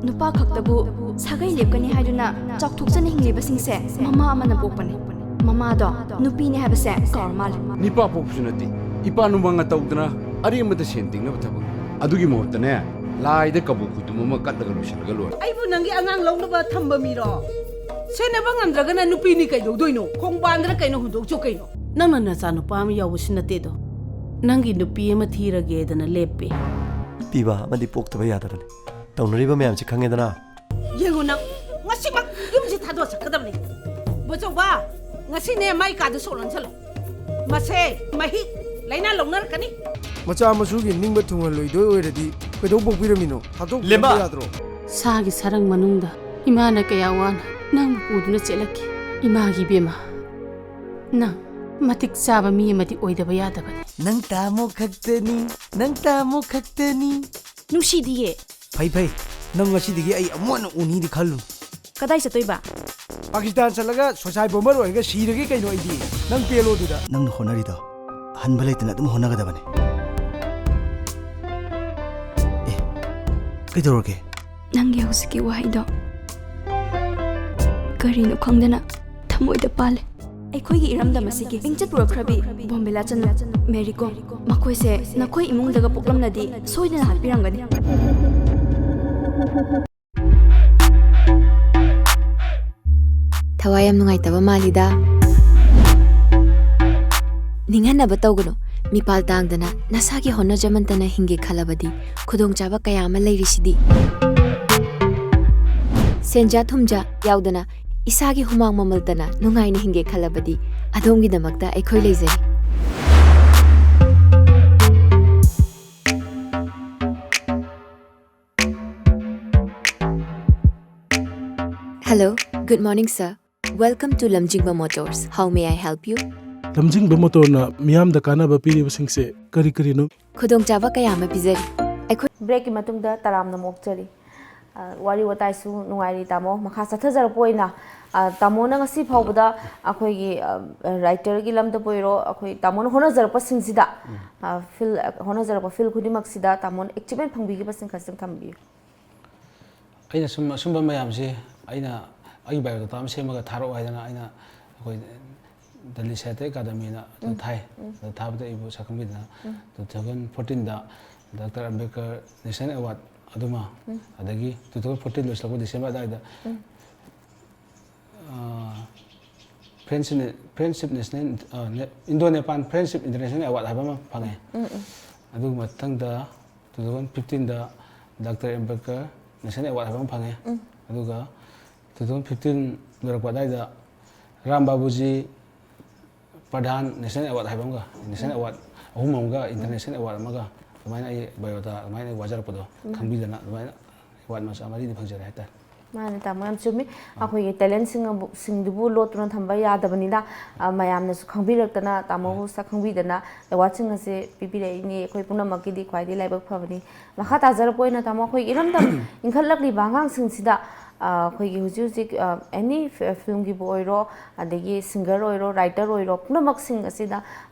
Speaker 5: नुपा खक्तबु सागै लेपकनी हाइदुना चौकथोकजन हिंग्लिबसिंगसे mama अमना पोकपने mama दो नुपीने हाबसे कॉर्माल
Speaker 6: Nipah पोपसुनति इपा नुबंगा तौदना अरिमदा सेंटिंगना बथबु अदुगी मोहतने लाइदा कबु खुदुममा कटलगा लोसनगा loan
Speaker 7: आइबु नंगी अंगांग लौनबा थंबा Miró सेनेबा ngamdragana नुपीनी कैदोदोइनो खोंबांद्रा canoe हुदोकचो canoe नंना नचा नुपा अम यावसि नतेदो नंगी नुपी अमा थीरगेदना लेपे
Speaker 8: पीबा अमदि पोक्तबा यादबने तौनरिबा मयामसे खंगेदना
Speaker 7: येगु नंग ngasimak yumsi thado sakadabni bojoba ngasi ne mai ka du solon chalo mase mahi ꯂꯩꯅꯥ ꯂꯧꯅꯔꯛꯀꯅꯤ
Speaker 9: ꯃꯆꯥ ꯃꯁꯨꯒꯤ ꯅꯤꯡꯕ ꯊꯨꯡꯍꯜꯂꯣꯏꯗꯣꯏ ꯑꯣꯏꯔꯗꯤ ꯀꯩꯗꯧ ꯄꯣꯛꯄꯤꯔꯝꯃꯤꯅꯣ ꯊꯥꯗꯣꯛꯄꯤꯕ ꯌꯥꯗ꯭ꯔꯣ
Speaker 7: ꯁꯥꯒꯤ ꯁꯔꯪ ꯃꯅꯨꯡꯗ ꯏꯃꯥꯅ ꯀꯌꯥ ꯋꯥꯅ ꯅꯪꯕꯨ ꯄꯨꯗꯨꯅ ꯆꯦꯜꯂꯛꯈꯤ ꯏꯃꯥꯒꯤ ꯏꯕꯦꯝꯃ ꯅꯪ ꯃꯇꯤꯛ ꯆꯥꯕ ꯃꯤ ꯑꯃꯗꯤ ꯑꯣꯏꯗꯕ ꯌꯥꯗꯕꯅꯤ
Speaker 10: ꯅꯪ ꯇꯥꯃꯣ ꯈꯛꯇꯅꯤ
Speaker 3: ꯅꯨꯡꯁꯤꯗꯤꯌꯦ
Speaker 9: ꯐꯩ ꯅꯪ ꯉꯁꯤꯗꯒꯤ ꯑꯩ ꯑꯃꯨꯛ ꯍꯟꯅ ꯎꯅꯤꯗꯤ ꯈꯜꯂꯨ
Speaker 3: ꯀꯗꯥꯏ ꯆꯠꯇꯣꯏꯕ
Speaker 9: ꯄꯥꯀꯤꯁꯇꯥꯟ ꯆꯠꯂꯒ ꯁꯣꯁꯥꯏ ꯕꯣꯝꯕꯔ ꯑꯣꯏꯔꯒ ꯁꯤꯔꯒꯦ ꯀꯩꯅꯣ ꯑꯩꯗꯤ ꯅꯪ ꯄꯦꯜꯂꯣ ꯑꯗꯨꯗ
Speaker 10: ꯅꯪꯅ ꯍꯣꯠꯅꯔꯤꯗꯣ ꯍꯟꯕ ꯂꯩꯇꯅ ꯑꯗꯨꯝ ꯍꯣꯠꯅꯒꯗꯕꯅꯤ ꯀꯩꯗꯧꯔꯒꯦ
Speaker 5: ꯅꯪꯒꯤ ꯍꯧꯖꯤꯛꯀꯤ ꯋꯥꯍꯩꯗꯣ ꯀꯔꯤꯅꯣ ꯈꯪꯗꯅ ꯊꯃꯣꯏꯗ ꯄꯥꯜꯂꯦ ꯑꯩꯈꯣꯏꯒꯤ ꯏꯔꯝꯗꯝ ꯑꯁꯤꯒꯤ ꯃꯤꯡꯆꯠ ꯄꯨꯔꯛꯈ꯭ꯔꯕꯤ ꯕꯣꯝꯕꯦꯂꯥ ꯆꯅꯨ ꯃꯦꯔꯤ ꯀꯣꯝ ꯃꯈꯣꯏꯁꯦ ꯅꯈꯣꯏ ꯏꯃꯨꯡꯗꯒ ꯄꯣꯛꯂꯝꯂꯗꯤ ꯁꯣꯏꯗꯅ ꯍꯥꯠꯄꯤꯔꯝꯒꯅꯤ
Speaker 11: ꯊꯋꯥꯏ ꯌꯥꯝ ꯅꯨꯡꯉꯥꯏꯇꯕ ꯃꯥꯜꯂꯤꯗ ꯅꯤꯡꯍꯟꯅꯕ ꯇꯧꯒꯅꯨ ꯃꯤꯄꯥꯜ ꯇꯥꯡꯗꯅ ꯅꯁꯥꯒꯤ ꯍꯣꯠꯅꯖꯃꯟꯇꯅ ꯍꯤꯡꯒꯦ ꯈꯜꯂꯕꯗꯤ ꯈꯨꯗꯣꯡꯆꯥꯕ ꯀꯌꯥ ꯑꯃ ꯂꯩꯔꯤꯁꯤꯗꯤ ꯁꯦꯟꯖꯥ ꯊꯨꯝꯖꯥ ꯌꯥꯎꯗꯅ ꯏꯁꯥꯒꯤ ꯍꯨꯃꯥꯡ ꯃꯃꯜꯇꯅ ꯅꯨꯡꯉꯥꯏꯅ ꯍꯤꯡꯒꯦ ꯈꯜꯂꯕꯗꯤ ꯑꯗꯣꯝꯒꯤꯗꯃꯛꯇ ꯑꯩꯈꯣꯏ ꯂꯩꯖꯔꯤ Hello, good morning sir. Welcome to Lamjingba Motors. How may I help you?
Speaker 12: lamjingba motorna miyamda kanaba piribasingse kari karino
Speaker 11: ꯈꯨꯗꯣꯡꯆꯥꯕ ꯀꯌꯥ ꯑꯃ ꯄꯤꯖꯔꯤ ꯑꯩꯈꯣꯏ
Speaker 1: ꯕ꯭ꯔꯦꯛꯀꯤ ꯃꯇꯨꯡꯗ ꯇꯔꯥꯝꯅ ꯃꯣꯛꯆꯔꯤ ꯋꯥꯔꯤ ꯋꯥꯇꯥꯏꯁꯨ ꯅꯨꯡꯉꯥꯏꯔꯤ ꯇꯥꯃꯣ ꯃꯈꯥ ꯆꯠꯊꯖꯔꯛꯄ ꯑꯣꯏꯅ ꯇꯥꯃꯣꯅ ꯉꯁꯤ ꯐꯥꯎꯕꯗ ꯑꯩꯈꯣꯏꯒꯤ ꯔꯥꯏꯇꯔꯒꯤ ꯂꯝꯗꯕꯨ ꯑꯣꯏꯔꯣ ꯑꯩꯈꯣꯏ ꯇꯥꯃꯣꯅ ꯍꯣꯠꯅꯖꯔꯛꯄꯁꯤꯡꯁꯤꯗ ꯍꯣꯠꯅꯖꯔꯛꯄ ꯐꯤꯜ ꯈꯨꯗꯤꯡꯃꯛꯁꯤꯗ ꯇꯥꯃꯣꯅ ꯑꯦꯆꯤꯞꯃꯦꯟ ꯐꯪꯕꯤꯈꯤꯕꯁꯤꯡ ꯈꯔꯁꯤꯡ ꯊꯝꯕꯤꯌꯨ
Speaker 2: ꯑꯩꯅ ꯑꯁꯨꯝꯕ ꯃꯌꯥꯝꯁꯦ ꯑꯩꯅ ꯑꯩꯒꯤ ꯕꯥꯏꯑꯣꯗꯥꯇꯥ ꯑꯃ ꯁꯦꯝꯃꯒ ꯊꯥꯔꯛꯑꯣ ꯍꯥꯏꯗꯅ ꯑꯩꯅ ꯑꯩꯈꯣꯏ ꯗꯦꯜꯂꯤ ꯁꯥꯍꯤꯇ꯭ꯌ ꯑꯦꯀꯥꯗꯃꯤꯅ ꯊꯥꯏ ꯑꯗꯨ ꯊꯥꯕꯗ ꯑꯩꯕꯨ ꯁꯛꯈꯪꯕꯤꯗꯅ 2014ꯗ ꯗꯥꯛꯇꯔ ꯑꯝꯕꯦꯗꯀꯔ ꯅꯦꯁꯅꯦꯜ ꯑꯦꯋꯥꯔꯗ ꯑꯗꯨꯃ ꯑꯗꯒꯤ 2014 ꯂꯣꯏꯁꯤꯜꯂꯛꯄ ꯗꯤꯁꯦꯝꯕꯔ ꯑꯗꯨꯋꯥꯏꯗ friendship national Indo Nepal friendship international award ꯍꯥꯏꯕ ꯑꯃ ꯐꯪꯉꯦ ꯑꯗꯨꯒꯤ ꯃꯊꯪꯗ 2015ꯗ ꯗꯥꯛꯇꯔ ꯑꯝꯕꯦꯗꯀꯔ ꯅꯦꯁꯅꯦꯜ ꯑꯦꯋꯥꯔꯗ ꯍꯥꯏꯕ ꯑꯃ ꯐꯪꯉꯦ ꯑꯗꯨꯒ 2015 ꯂꯣꯏꯔꯛꯄ ꯑꯗꯨꯋꯥꯏꯗ ꯔꯥꯝ ꯕꯥꯕꯨꯖꯤ ꯄ꯭ꯔꯙꯥꯟ ꯅꯦꯁꯅꯦꯜ ꯑꯦꯋꯥꯔꯗ ꯍꯥꯏꯕ ꯑꯃꯒ ꯅꯦꯁꯅꯦꯜ ꯑꯦꯋꯥꯔꯗ ꯑꯍꯨꯝ ꯑꯃꯒ ꯏꯟꯇꯔꯅꯦꯁꯅꯦꯜ ꯑꯦꯋꯥꯔꯗ ꯑꯃꯒ ꯑꯗꯨꯃꯥꯏꯅ ꯑꯩ ꯕꯥꯏꯑꯣꯗꯥꯇꯥ ꯑꯗꯨꯃꯥꯏꯅ ꯋꯥꯖꯔꯛꯄꯗꯣ ꯈꯪꯕꯤꯗꯅ ꯑꯗꯨꯃꯥꯏꯅ ꯑꯦꯋꯥꯔꯗ ꯃꯆꯥ ꯃꯔꯤꯗꯤ ꯐꯪꯖꯔꯦ ꯍꯥꯏꯇꯥꯔꯦ
Speaker 1: ꯃꯥꯅꯦ ꯇꯥꯃꯣ ꯌꯥꯝ ꯆꯨꯝꯃꯤ ꯑꯩꯈꯣꯏꯒꯤ ꯇꯦꯂꯦꯟꯁꯤꯡꯗꯨꯕꯨ ꯂꯣꯠꯇꯨꯅ ꯊꯝꯕ ꯌꯥꯗꯕꯅꯤꯅ ꯃꯌꯥꯝꯅꯁꯨ ꯈꯪꯕꯤꯔꯛꯇꯅ ꯇꯥꯃꯣꯕꯨ ꯁꯛ ꯈꯪꯕꯤꯗꯅ ꯑꯦꯋꯥꯔꯗꯁꯤꯡ ꯑꯁꯤ ꯄꯤꯕꯤꯔꯛꯏꯅꯤ ꯑꯩꯈꯣꯏ ꯄꯨꯝꯅꯃꯛꯀꯤꯗꯤ ꯈ꯭ꯋꯥꯏꯗꯒꯤ ꯂꯥꯏꯕꯛ ꯐꯕꯅꯤ ꯃꯈꯥ ꯇꯥꯖꯔꯛꯄ ꯑꯣꯏꯅ ꯇꯥꯃꯣ ꯑꯩꯈꯣꯏꯒꯤ ꯏꯔꯝꯗꯝ ꯏꯟꯈꯠꯂꯛꯂꯤꯕ ꯑꯉꯥꯡꯁꯤꯡꯁꯤꯗ ꯑꯩꯈꯣꯏꯒꯤ ꯍꯧꯖꯤꯛ ꯑꯦꯅꯤ ꯐꯤल्मꯒꯤꯕꯨ ꯑꯣꯏꯔꯣ ꯑꯗꯒꯤ ꯁꯤꯡꯒꯔ ꯑꯣꯏꯔꯣ ꯔꯥꯏꯇꯔ ꯑꯣꯏꯔꯣ ꯄꯨꯝꯅꯃꯛꯁꯤꯡ ꯑꯁꯤꯗ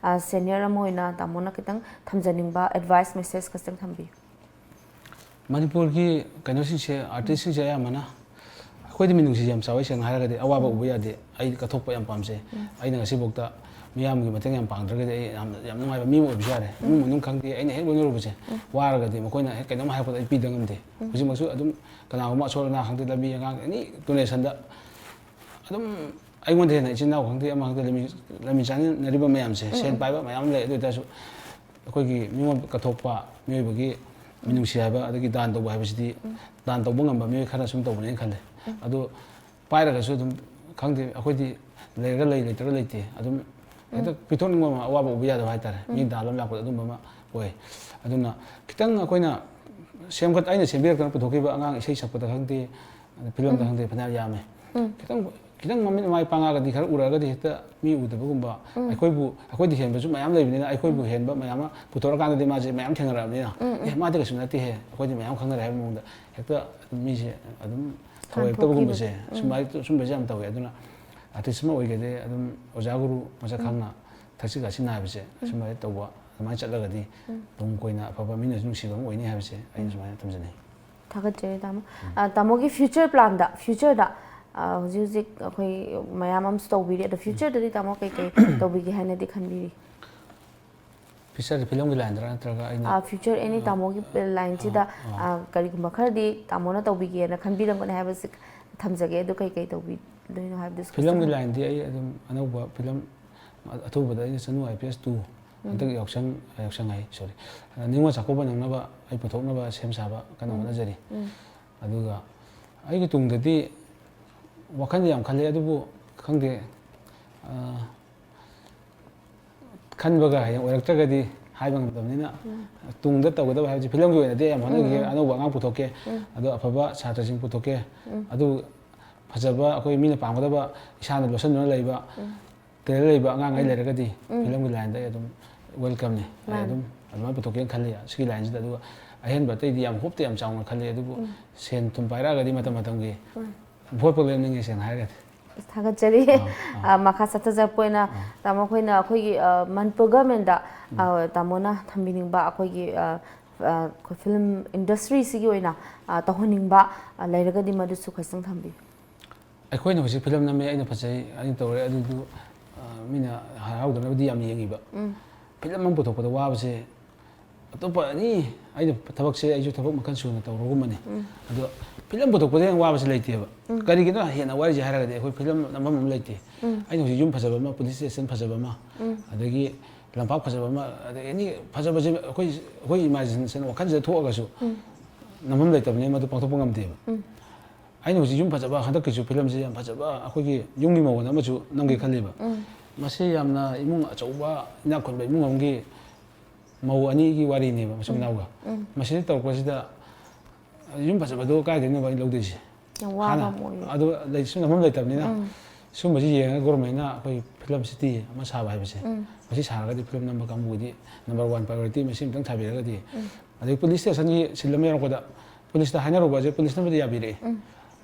Speaker 1: ꯁꯦꯅꯤꯌꯔ ꯑꯃ ꯑꯣꯏꯅ ꯇꯥꯃꯣꯅ ꯈꯤꯇꯪ ꯊꯝꯖꯅꯤꯡꯕ ꯑꯦꯗꯚꯥꯏꯁ ꯃꯦꯁꯦꯖ ꯈꯤꯇꯪ ꯊꯝꯕꯤꯌꯨ
Speaker 2: ꯃꯅꯤꯄꯨꯔꯒꯤ ꯀꯩꯅꯣꯁꯤꯡꯁꯦ ꯑꯥꯔꯇꯤꯁꯁꯤꯡꯁꯦ ꯑꯌꯥꯝꯕꯅ ꯑꯩꯈꯣꯏꯗꯤ ꯃꯤꯅꯨꯡꯁꯤ ꯌꯥꯝ ꯆꯥꯎꯏ ꯁꯦꯡꯅ ꯍꯥꯏꯔꯒꯗꯤ ꯑꯋꯥꯕ ꯎꯕ ꯌꯥꯗꯦ ꯑꯩ ꯀꯠꯊꯣꯛꯄ ꯌꯥꯝ ꯄꯥꯝꯖꯩ ꯑꯩꯅ ꯉꯁꯤꯐꯥꯎꯗ ꯃꯤꯌꯥꯝꯒꯤ ꯃꯇꯦꯡ ꯌꯥꯝ ꯄꯥꯡꯗ꯭ꯔꯒꯗꯤ ꯑꯩ ꯌꯥꯝ ꯅꯨꯡꯉꯥꯏꯕ ꯃꯤ ꯑꯃ ꯑꯣꯏꯕꯁꯨ ꯌꯥꯔꯦ ꯏꯃꯨꯡ ꯃꯅꯨꯡ ꯈꯪꯗꯦ ꯑꯩꯅ ꯍꯦꯛ ꯂꯣꯏꯅꯔꯨꯕꯁꯦ ꯋꯥꯔꯒꯗꯤ ꯃꯈꯣꯏꯅ ꯍꯦꯛ ꯀꯩꯅꯣꯝ ꯍꯥꯏꯔꯛꯄꯗ ꯑꯩ ꯄꯤꯗ ꯉꯝꯗꯦ ꯍꯧꯖꯤꯛꯃꯛꯁꯨ ꯑꯗꯨꯝ ꯀꯅꯥꯒꯨꯝꯕ ꯑꯁꯣꯜ ꯑꯅꯥ ꯈꯪꯗꯦ ꯂꯝꯕꯤ ꯑꯉꯥꯡ ꯑꯦꯅꯤ ꯗꯣꯅꯦꯁꯟꯗ ꯑꯗꯨꯝ ꯑꯩꯉꯣꯟꯗ ꯍꯦꯟꯅ ꯏꯆꯤꯟ ꯏꯅꯥꯎ ꯈꯪꯗꯦ ꯑꯃ ꯈꯪꯗꯦ ꯂꯝꯕꯤ ꯆꯥꯅꯔꯤꯕ ꯃꯌꯥꯝꯁꯦ ꯁꯦꯟ ꯄꯥꯏꯕ ꯃꯌꯥꯝ ꯂꯩ ꯑꯗꯨ ꯑꯣꯏꯇꯥꯔꯁꯨ ꯑꯩꯈꯣꯏꯒꯤ ꯃꯤꯉꯣꯟ ꯀꯠꯊꯣꯛꯄ ꯃꯤꯑꯣꯏꯕꯒꯤ ꯃꯤꯅꯨꯡꯁꯤ ꯍꯥꯏꯕ ꯑꯗꯒꯤ ꯗꯥꯟ ꯇꯧꯕ ꯍꯥꯏꯕꯁꯤꯗꯤ ꯗꯥꯟ ꯇꯧꯕ ꯉꯝꯕ ꯃꯤꯑꯣꯏ ꯈꯔ ꯁꯨꯝ ꯇꯧꯕꯅꯦꯅ ꯈꯜꯂꯦ ꯑꯗꯨ ꯄꯥꯏꯔꯒꯁꯨ ꯑꯗꯨꯝ ꯈꯪꯗꯦ ꯑꯩꯈꯣꯏꯗꯤ ꯂꯩꯔꯒ ꯂꯩ ꯂꯩꯇ꯭ꯔꯒ ꯂꯩꯇꯦ ꯑꯗꯨꯝ ꯍꯦꯛꯇ ꯄꯤꯊꯣꯛꯅꯤꯡꯕ ꯑꯃ ꯑꯋꯥꯕ ꯎꯕ ꯌꯥꯗꯕ ꯍꯥꯏꯇꯥꯔꯦ ꯃꯤ ꯗꯥꯟ ꯑꯃ ꯂꯥꯛꯄꯗ ꯑꯗꯨꯝꯕ ꯑꯃ ꯑꯣꯏ ꯑꯗꯨꯅ ꯈꯤꯇꯪ ꯑꯩꯈꯣꯏꯅ ꯑꯩꯅ ꯁꯦꯝꯕꯤꯔꯛꯇꯅ ꯄꯨꯊꯣꯛꯈꯤꯕ ꯑꯉꯥꯡ ꯏꯁꯩ ꯁꯛꯄꯗ ꯈꯪꯗꯦ ꯐꯤꯂꯝꯗ ꯈꯪꯗꯦ ꯐꯅꯌꯥꯝ ꯌꯥꯝꯃꯦ ꯈꯤꯇꯪ ꯃꯃꯤꯠ ꯃꯥꯏ ꯄꯥꯡꯉꯒꯗꯤ ꯈꯔ ꯎꯔꯒꯗꯤ ꯍꯦꯛꯇ ꯃꯤ ꯎꯗꯕꯒꯨꯝꯕ ꯑꯩꯈꯣꯏꯗꯤ ꯍꯦꯟꯕꯁꯨ ꯃꯌꯥꯝ ꯂꯩꯕꯅꯤꯅ ꯑꯩꯈꯣꯏꯕꯨ ꯍꯦꯟꯕ ꯃꯌꯥꯝ ꯑꯃ ꯄꯨꯊꯣꯔꯀꯥꯟꯗꯗꯤ ꯃꯥꯁꯦ ꯃꯌꯥꯝ ꯊꯦꯡꯅꯔꯛꯑꯕꯅꯤꯅ ꯃꯥꯗꯤ ꯀꯩꯁꯨ ꯅꯠꯇꯦꯍꯦ ꯑꯩꯈꯣꯏꯗꯤ ꯃꯌꯥꯝ ꯈꯪꯅꯔꯦ ꯍꯥꯏꯕ ꯃꯑꯣꯡꯗ ꯍꯦꯛꯇ ꯃꯤꯁꯦ ꯑꯗꯨꯝ ꯊꯧꯑꯣꯏꯔꯛꯇꯕꯒꯨꯝꯕꯁꯦ ꯁꯨꯝꯕꯁꯦ ꯌꯥꯝ ꯇꯧꯋꯦ ꯑꯗꯨꯅ ꯑꯥꯔꯇꯤꯁ ꯑꯃ ꯑꯣꯏꯒꯗꯤ ꯑꯗꯨꯝ ꯑꯣꯖꯥ ꯒꯨꯔꯨ ꯃꯁꯛ ꯈꯪꯅ ꯊꯛꯁꯤ ꯈꯥꯁꯤ ꯅꯥꯏꯕꯁꯦ ꯁꯨꯃꯥꯏꯅ ꯇꯧꯕ ꯑꯗꯨꯃꯥꯏꯅ ꯆꯠꯂꯒꯗꯤ ꯇꯨꯡ ꯀꯣꯏꯅ ꯑꯐꯕ ꯃꯤꯅꯁꯨ ꯅꯨꯡꯁꯤꯕ ꯑꯃ ꯑꯣꯏꯅꯤ ꯍꯥꯏꯕꯁꯦ ꯑꯩꯅ ꯁꯨꯃꯥꯏꯅ ꯊꯝꯖꯅꯤꯡꯏ
Speaker 1: ꯊꯥꯒꯠꯆꯔꯤ ꯇꯥꯃꯣ ꯇꯥꯃꯣꯒꯤ ꯐ꯭ꯌꯨꯆꯔꯗ ꯍꯧꯖꯤꯛ ꯑꯩꯈꯣꯏ ꯃꯌꯥꯝ ꯑꯃꯁꯨ ꯇꯧꯕꯤꯔꯤ ꯑꯗꯣ ꯐ꯭ꯌꯨꯆꯔꯗꯗꯤ ꯇꯥꯃꯣ ꯀꯩꯀꯩ ꯇꯧꯕꯤꯒꯦ ꯍꯥꯏꯅꯗꯤ ꯈꯟꯕꯤꯔꯤ
Speaker 2: ꯐꯤꯆꯔ ꯐꯤꯂꯝꯒꯤ ꯂꯥꯏꯟꯗꯔ ꯅꯠꯇ꯭ꯔꯒ ꯑꯩꯅ
Speaker 1: ꯐ꯭ꯌꯨꯆꯔ ꯑꯦꯅꯤ ꯇꯥꯃꯣꯒꯤ ꯂꯥꯏꯟꯁꯤꯗ ꯀꯔꯤꯒꯨꯝꯕ ꯈꯔꯗꯤ ꯇꯥꯃꯣꯅ ꯇꯧꯕꯤꯒꯦꯅ ꯈꯟꯕꯤꯔꯝꯒꯅꯤ ꯍꯥꯏꯕꯁꯤ ꯊꯝꯖꯒꯦ ꯑꯗꯨ ꯀꯩꯀꯩ ꯇꯧꯕꯤꯗꯣꯏꯅꯣ ꯍꯥꯏꯕꯗꯨꯁꯨ
Speaker 2: ꯐꯤꯂꯝꯒꯤ ꯂꯥꯏꯟꯗꯤ ꯑꯩ ꯑꯗꯨꯝ ꯑꯅꯧꯕ ꯐꯤꯂꯝ ꯑꯊꯨꯕꯗ ꯑꯩꯅ ꯆꯅꯨ IPS 2 ꯍꯟꯗꯛ ꯌꯥꯎꯁꯪ ꯍꯥꯏ ꯁꯣꯔꯤ ꯅꯤꯉꯣꯜ ꯆꯥꯛꯀꯧꯕ ꯅꯪꯅꯕ ꯑꯩ ꯄꯨꯊꯣꯛꯅꯕ ꯁꯦꯝ ꯁꯥꯕ ꯀꯟꯅ ꯍꯣꯠꯅꯖꯔꯤ ꯑꯗꯨꯒ ꯑꯩꯒꯤ ꯇꯨꯡꯗꯗꯤ ꯋꯥꯈꯜ ꯌꯥꯝ ꯈꯜꯂꯤ ꯑꯗꯨꯕꯨ ꯈꯪꯗꯦ ꯈꯟꯕꯒ ꯍꯌꯦꯡ ꯑꯣꯏꯔꯛꯇ꯭ꯔꯒꯗꯤ ꯍꯥꯏꯕ ꯉꯝꯗꯕꯅꯤꯅ ꯇꯨꯡꯗ ꯇꯧꯒꯗꯕ ꯍꯥꯏꯕꯁꯤ ꯐꯤꯂꯝꯒꯤ ꯑꯣꯏꯅꯗꯤ ꯌꯥꯝ ꯍꯣꯠꯅꯈꯤꯒꯦ ꯑꯅꯧꯕ ꯑꯉꯥꯡ ꯄꯨꯊꯣꯛꯀꯦ ꯑꯗꯣ ꯑꯐꯕ ꯁꯥꯇ꯭ꯔꯁꯤꯡ ꯄꯨꯊꯣꯛꯀꯦ ꯑꯗꯨ ꯐꯖꯕ ꯑꯩꯈꯣꯏ ꯃꯤꯅ ꯄꯥꯝꯒꯗꯕ ꯏꯁꯥꯅ ꯂꯣꯠꯁꯤꯟꯗꯨꯅ ꯂꯩꯕ ꯇꯦꯂꯦꯟ ꯂꯩꯕ ꯑꯉꯥꯡꯉꯩ ꯂꯩꯔꯒꯗꯤ ꯐꯤꯂꯝꯒꯤ ꯂꯥꯏꯟꯗ ꯑꯩ ꯑꯗꯨꯝ ꯋꯦꯜꯀꯝꯅꯤ ꯑꯩ ꯑꯗꯨꯝ ꯑꯗꯨꯃꯥꯏꯅ ꯄꯨꯊꯣꯛꯀꯦꯅ ꯈꯜꯂꯤ ꯁꯤꯒꯤ ꯂꯥꯏꯟꯁꯤꯗ ꯑꯗꯨꯒ ꯑꯍꯦꯟꯕ ꯑꯇꯩꯗꯤ ꯌꯥꯝ ꯍꯣꯞꯇꯤ ꯌꯥꯝ ꯆꯥꯎꯅ ꯈꯜꯂꯤ ꯑꯗꯨꯕꯨ ꯁꯦꯟ ꯊꯨꯝ ꯄꯥꯏꯔꯛꯑꯒꯗꯤ ꯃꯇꯝ ꯃꯇꯝꯒꯤ ꯚꯣꯠꯄꯨ ꯂꯦꯞꯅꯤꯡꯉꯤ ꯁꯦꯡꯅ ꯍꯥꯏꯔꯒꯗꯤ
Speaker 1: ꯊꯥꯒꯠꯆꯔꯤ ꯃꯈꯥ ꯆꯠꯊꯖꯔꯛꯄ ꯑꯣꯏꯅ ꯇꯥꯃꯣ ꯑꯩꯈꯣꯏꯅ ꯑꯩꯈꯣꯏꯒꯤ ꯃꯅꯤꯄꯨꯔ ꯒꯚꯔꯟꯃꯦꯟꯠꯗ ꯇꯥꯃꯣꯅ ꯊꯝꯕꯤꯅꯤꯡꯕ ꯑꯩꯈꯣꯏꯒꯤ ꯐꯤꯂꯝ ꯏꯟꯗꯁꯇ꯭ꯔꯤꯁꯤꯒꯤ ꯑꯣꯏꯅ ꯇꯧꯍꯟꯅꯤꯡꯕ ꯂꯩꯔꯒꯗꯤ ꯃꯗꯨꯁꯨ ꯈꯤꯇꯪ ꯊꯝꯕꯤꯌꯨ
Speaker 2: ꯑꯩꯈꯣꯏꯅ ꯍꯧꯖꯤꯛ ꯐꯤꯂꯝ ꯅꯝꯃꯦ ꯑꯩꯅ ꯐꯖꯩ ꯑꯩꯅ ꯇꯧꯔꯦ ꯑꯗꯨꯗꯨ ꯃꯤꯅ ꯍꯔꯥꯎꯗꯅꯕꯗꯤ ꯌꯥꯝ ꯌꯦꯡꯉꯤꯕ ꯐꯤꯂꯝ ꯑꯃ ꯄꯨꯊꯣꯛꯄꯗ ꯋꯥꯕꯁꯦ ꯑꯇꯣꯞꯄ ꯑꯦꯅꯤ ꯑꯩꯅ ꯊꯕꯛꯁꯦ ꯑꯩꯁꯨ ꯊꯕꯛ ꯃꯈꯜ ꯁꯨꯅ ꯇꯧꯔꯒꯨꯝꯕꯅꯤ ꯑꯗꯣ ꯐꯤꯂꯝ ꯄꯨꯊꯣꯛꯄꯗ ꯍꯦꯟꯅ ꯋꯥꯕꯁꯤ ꯂꯩꯇꯦꯕ ꯀꯔꯤꯒꯤꯅꯣ ꯍꯦꯟꯅ ꯋꯥꯔꯤꯁꯦ ꯍꯥꯏꯔꯒꯗꯤ ꯑꯩꯈꯣꯏ ꯐꯤꯂꯝ ꯅꯝꯐꯝ ꯑꯃ ꯂꯩꯇꯦ ꯑꯩꯅ ꯍꯧꯖꯤꯛ ꯌꯨꯝ ꯐꯖꯕ ꯑꯃ ꯄꯨꯂꯤꯁ ꯁ꯭ꯇꯦꯁꯟ ꯐꯖꯕ ꯑꯃ ꯑꯗꯒꯤ ꯂꯝꯄꯥꯛ ꯐꯖꯕ ꯑꯃ ꯑꯗꯒꯤ ꯑꯦꯅꯤ ꯐꯖꯕꯁꯦ ꯑꯩꯈꯣꯏ ꯏꯃꯥꯖꯤꯅꯦꯁꯟ ꯋꯥꯈꯜꯁꯤꯗ ꯊꯣꯛꯑꯒꯁꯨ ꯅꯝꯐꯝ ꯂꯩꯇꯕꯅꯤꯅ ꯃꯗꯨ ꯄꯥꯡꯊꯣꯛꯄ ꯉꯝꯗꯦꯕ ꯑꯩꯅ ꯍꯧꯖꯤꯛ ꯌꯨꯝ ꯐꯖꯕ ꯍꯟꯗꯛꯀꯤꯁꯨ ꯐꯤꯂꯝꯁꯤ ꯌꯥꯝ ꯐꯖꯕ ꯑꯩꯈꯣꯏꯒꯤ ꯌꯨꯝꯒꯤ ꯃꯑꯣꯡ ꯑꯃꯁꯨ ꯅꯝꯒꯦ ꯈꯜꯂꯤꯕ ꯃꯁꯤ ꯌꯥꯝꯅ ꯏꯃꯨꯡ ꯑꯆꯧꯕ ꯏꯅꯥꯛ ꯈꯨꯟꯕ ꯏꯃꯨꯡ ꯑꯃꯒꯤ ꯃꯧ ꯑꯅꯤꯒꯤ ꯋꯥꯔꯤꯅꯦꯕ ꯃꯆꯤꯟ ꯃꯅꯥꯎꯒ ꯃꯁꯤꯗ ꯇꯧꯔꯛꯄꯁꯤꯗ ꯌꯨꯝ ꯐꯖꯕꯗꯣ ꯀꯥꯏꯗꯩꯅꯣꯕ ꯑꯩ ꯂꯧꯗꯣꯏꯁꯦ ꯍꯥꯟꯅ ꯑꯗꯨ ꯁꯨꯝ ꯅꯝꯐꯝ ꯂꯩꯇꯕꯅꯤꯅ ꯁꯨꯝꯕꯁꯤ ꯌꯦꯡꯉꯒ ꯒꯣꯔꯃꯦꯟꯠꯅ ꯑꯩꯈꯣꯏ ꯐꯤꯂꯝ ꯁꯤꯇꯤ ꯑꯃ ꯁꯥꯕ ꯍꯥꯏꯕꯁꯦ ꯃꯁꯤ ꯁꯥꯔꯒꯗꯤ ꯐꯤꯂꯝ ꯅꯝꯕ ꯀꯥꯡꯕꯨꯒꯤꯗꯤ ꯅꯝꯕꯔ 1 ꯄ꯭ꯔꯥꯏꯌꯣꯔꯤꯇꯤ ꯃꯁꯤ ꯑꯃꯇꯪ ꯊꯥꯕꯤꯔꯒꯗꯤ ꯑꯗꯒꯤ ꯄꯨꯂꯤꯁ ꯁ꯭ꯇꯦꯁꯟꯒꯤ ꯁꯤꯜ ꯑꯃ ꯌꯥꯎꯔꯛꯄꯗ ꯄꯨꯂꯤꯁꯇ ꯍꯥꯏꯅꯔꯨꯕꯁꯦ ꯄꯨꯂꯤꯁꯅꯕꯨꯗꯤ ꯌꯥꯕꯤꯔꯛꯏ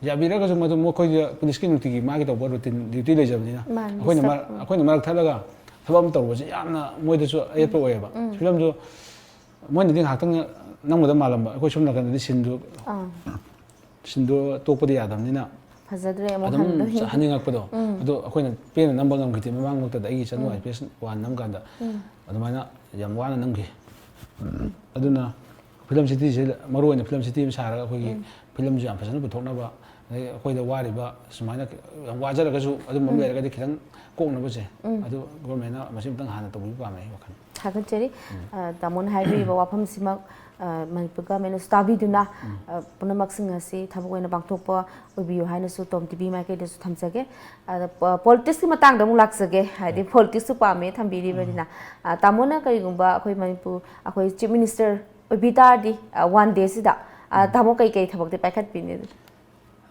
Speaker 2: ꯌꯥꯕꯤꯔꯒꯁꯨ ꯃꯗꯨ ꯃꯈꯣꯏꯗ ꯄꯨꯂꯤꯁꯀꯤ ꯅꯨꯡꯇꯤꯒꯤ ꯃꯥꯒꯤ ꯇꯧꯕ ꯔꯨꯇꯤꯟ ꯗ꯭ꯌꯨꯇꯤ ꯂꯩꯖꯕꯅꯤꯅ ꯑꯩꯈꯣꯏꯅ ꯃꯔꯛ ꯊꯠꯂꯒ ꯊꯕꯛ ꯑꯃ ꯇꯧꯕꯁꯦ ꯌꯥꯝꯅ ꯃꯣꯏꯗꯁꯨ ꯑꯌꯦꯠꯄ ꯑꯣꯏꯌꯦꯕ ꯐꯤꯂꯝꯁꯨ ꯃꯣꯏꯅꯗꯤ ꯉꯥꯏꯍꯥꯛꯇꯪ ꯅꯝꯒꯗꯕ ꯃꯥꯜꯂꯝꯕ ꯑꯩꯈꯣꯏ ꯁꯣꯝ ꯅꯥꯀꯟꯗꯗꯤ ꯁꯤꯟꯗꯣ ꯇꯣꯛꯄꯗꯤ ꯌꯥꯗꯕꯅꯤꯅ ꯑꯗꯨꯝ ꯍꯟꯅꯤꯡꯉꯛꯄꯗꯣ ꯑꯗꯣ ꯑꯩꯈꯣꯏꯅ ꯄꯦꯟꯅ ꯅꯝꯕ ꯉꯝꯈꯤꯗꯦ ꯃꯃꯥꯡꯃꯛꯇꯗ ꯑꯩꯒꯤ ꯆꯅꯨ IPS 1 ꯅꯝ ꯀꯥꯟꯗ ꯑꯗꯨꯃꯥꯏꯅ ꯌꯥꯝ ꯋꯥꯅ ꯅꯝꯈꯤ ꯑꯗꯨꯅ ꯐꯤꯂꯝ ꯁꯤꯇꯤꯁꯦ ꯃꯔꯨꯑꯣꯏꯅ ꯐꯤꯂꯝ ꯁꯤꯇꯤ ꯑꯃ ꯁꯥꯔꯒ ꯑꯩꯈꯣꯏꯒꯤ ꯐꯤꯂꯝꯁꯨ ꯌꯥꯝ ꯐꯖꯅ ꯄꯨꯊꯣꯛꯅꯕ ꯑꯗꯒꯤ ꯑꯩꯈꯣꯏꯗ ꯋꯥꯔꯤꯕ ꯁꯨꯃꯥꯏꯅ ꯌꯥꯝ ꯋꯥꯖꯔꯒꯁꯨ ꯑꯗꯨꯝꯕ ꯑꯃ ꯂꯩꯔꯒꯗꯤ ꯈꯤꯇꯪ ꯀꯣꯛꯅꯕꯁꯦ ꯑꯗꯨ ꯒꯣꯔꯃꯦꯟꯠꯅ ꯃꯁꯤ ꯑꯃꯇꯪ ꯍꯥꯟꯅ ꯇꯧꯕꯤꯕ ꯄꯥꯝꯃꯦ ꯑꯩ ꯋꯥꯈꯜ
Speaker 1: ꯊꯥꯒꯠꯆꯔꯤ ꯇꯥꯃꯣꯅ ꯍꯥꯏꯕꯤꯔꯤꯕ ꯋꯥꯐꯝꯁꯤꯃꯛ ꯃꯅꯤꯄꯨꯔ ꯒꯚꯔꯟꯃꯦꯟꯠꯅꯁꯨ ꯇꯥꯕꯤꯗꯨꯅ ꯄꯨꯝꯅꯃꯛꯁꯤꯡ ꯑꯁꯤ ꯊꯕꯛ ꯑꯣꯏꯅ ꯄꯥꯡꯊꯣꯛꯄ ꯑꯣꯏꯕꯤꯌꯨ ꯍꯥꯏꯅꯁꯨ ꯇꯣꯝ ꯇꯤꯚꯤ ꯃꯥꯏꯀꯩꯗꯁꯨ ꯊꯝꯖꯒꯦ ꯄꯣꯂꯤꯇꯤꯛꯁꯀꯤ ꯃꯇꯥꯡꯗ ꯑꯃꯨꯛ ꯂꯥꯛꯆꯒꯦ ꯍꯥꯏꯗꯤ ꯄꯣꯂꯤꯇꯤꯛꯁꯁꯨ ꯄꯥꯝꯃꯦ ꯊꯝꯕꯤꯔꯤꯕꯅꯤꯅ ꯇꯥꯃꯣꯅ ꯀꯔꯤꯒꯨꯝꯕ ꯑꯩꯈꯣꯏ ꯃꯅꯤꯄꯨꯔ ꯑꯩꯈꯣꯏ ꯆꯤꯐ ꯃꯤꯅꯤꯁꯇꯔ ꯑꯣꯏꯕꯤ ꯇꯥꯔꯗꯤ 1 ꯗꯦꯁꯤꯗ ꯇꯥꯃꯣ ꯀꯩꯀꯩ ꯊꯕꯛꯇꯤ ꯄꯥꯏꯈꯠꯄꯤꯅꯤ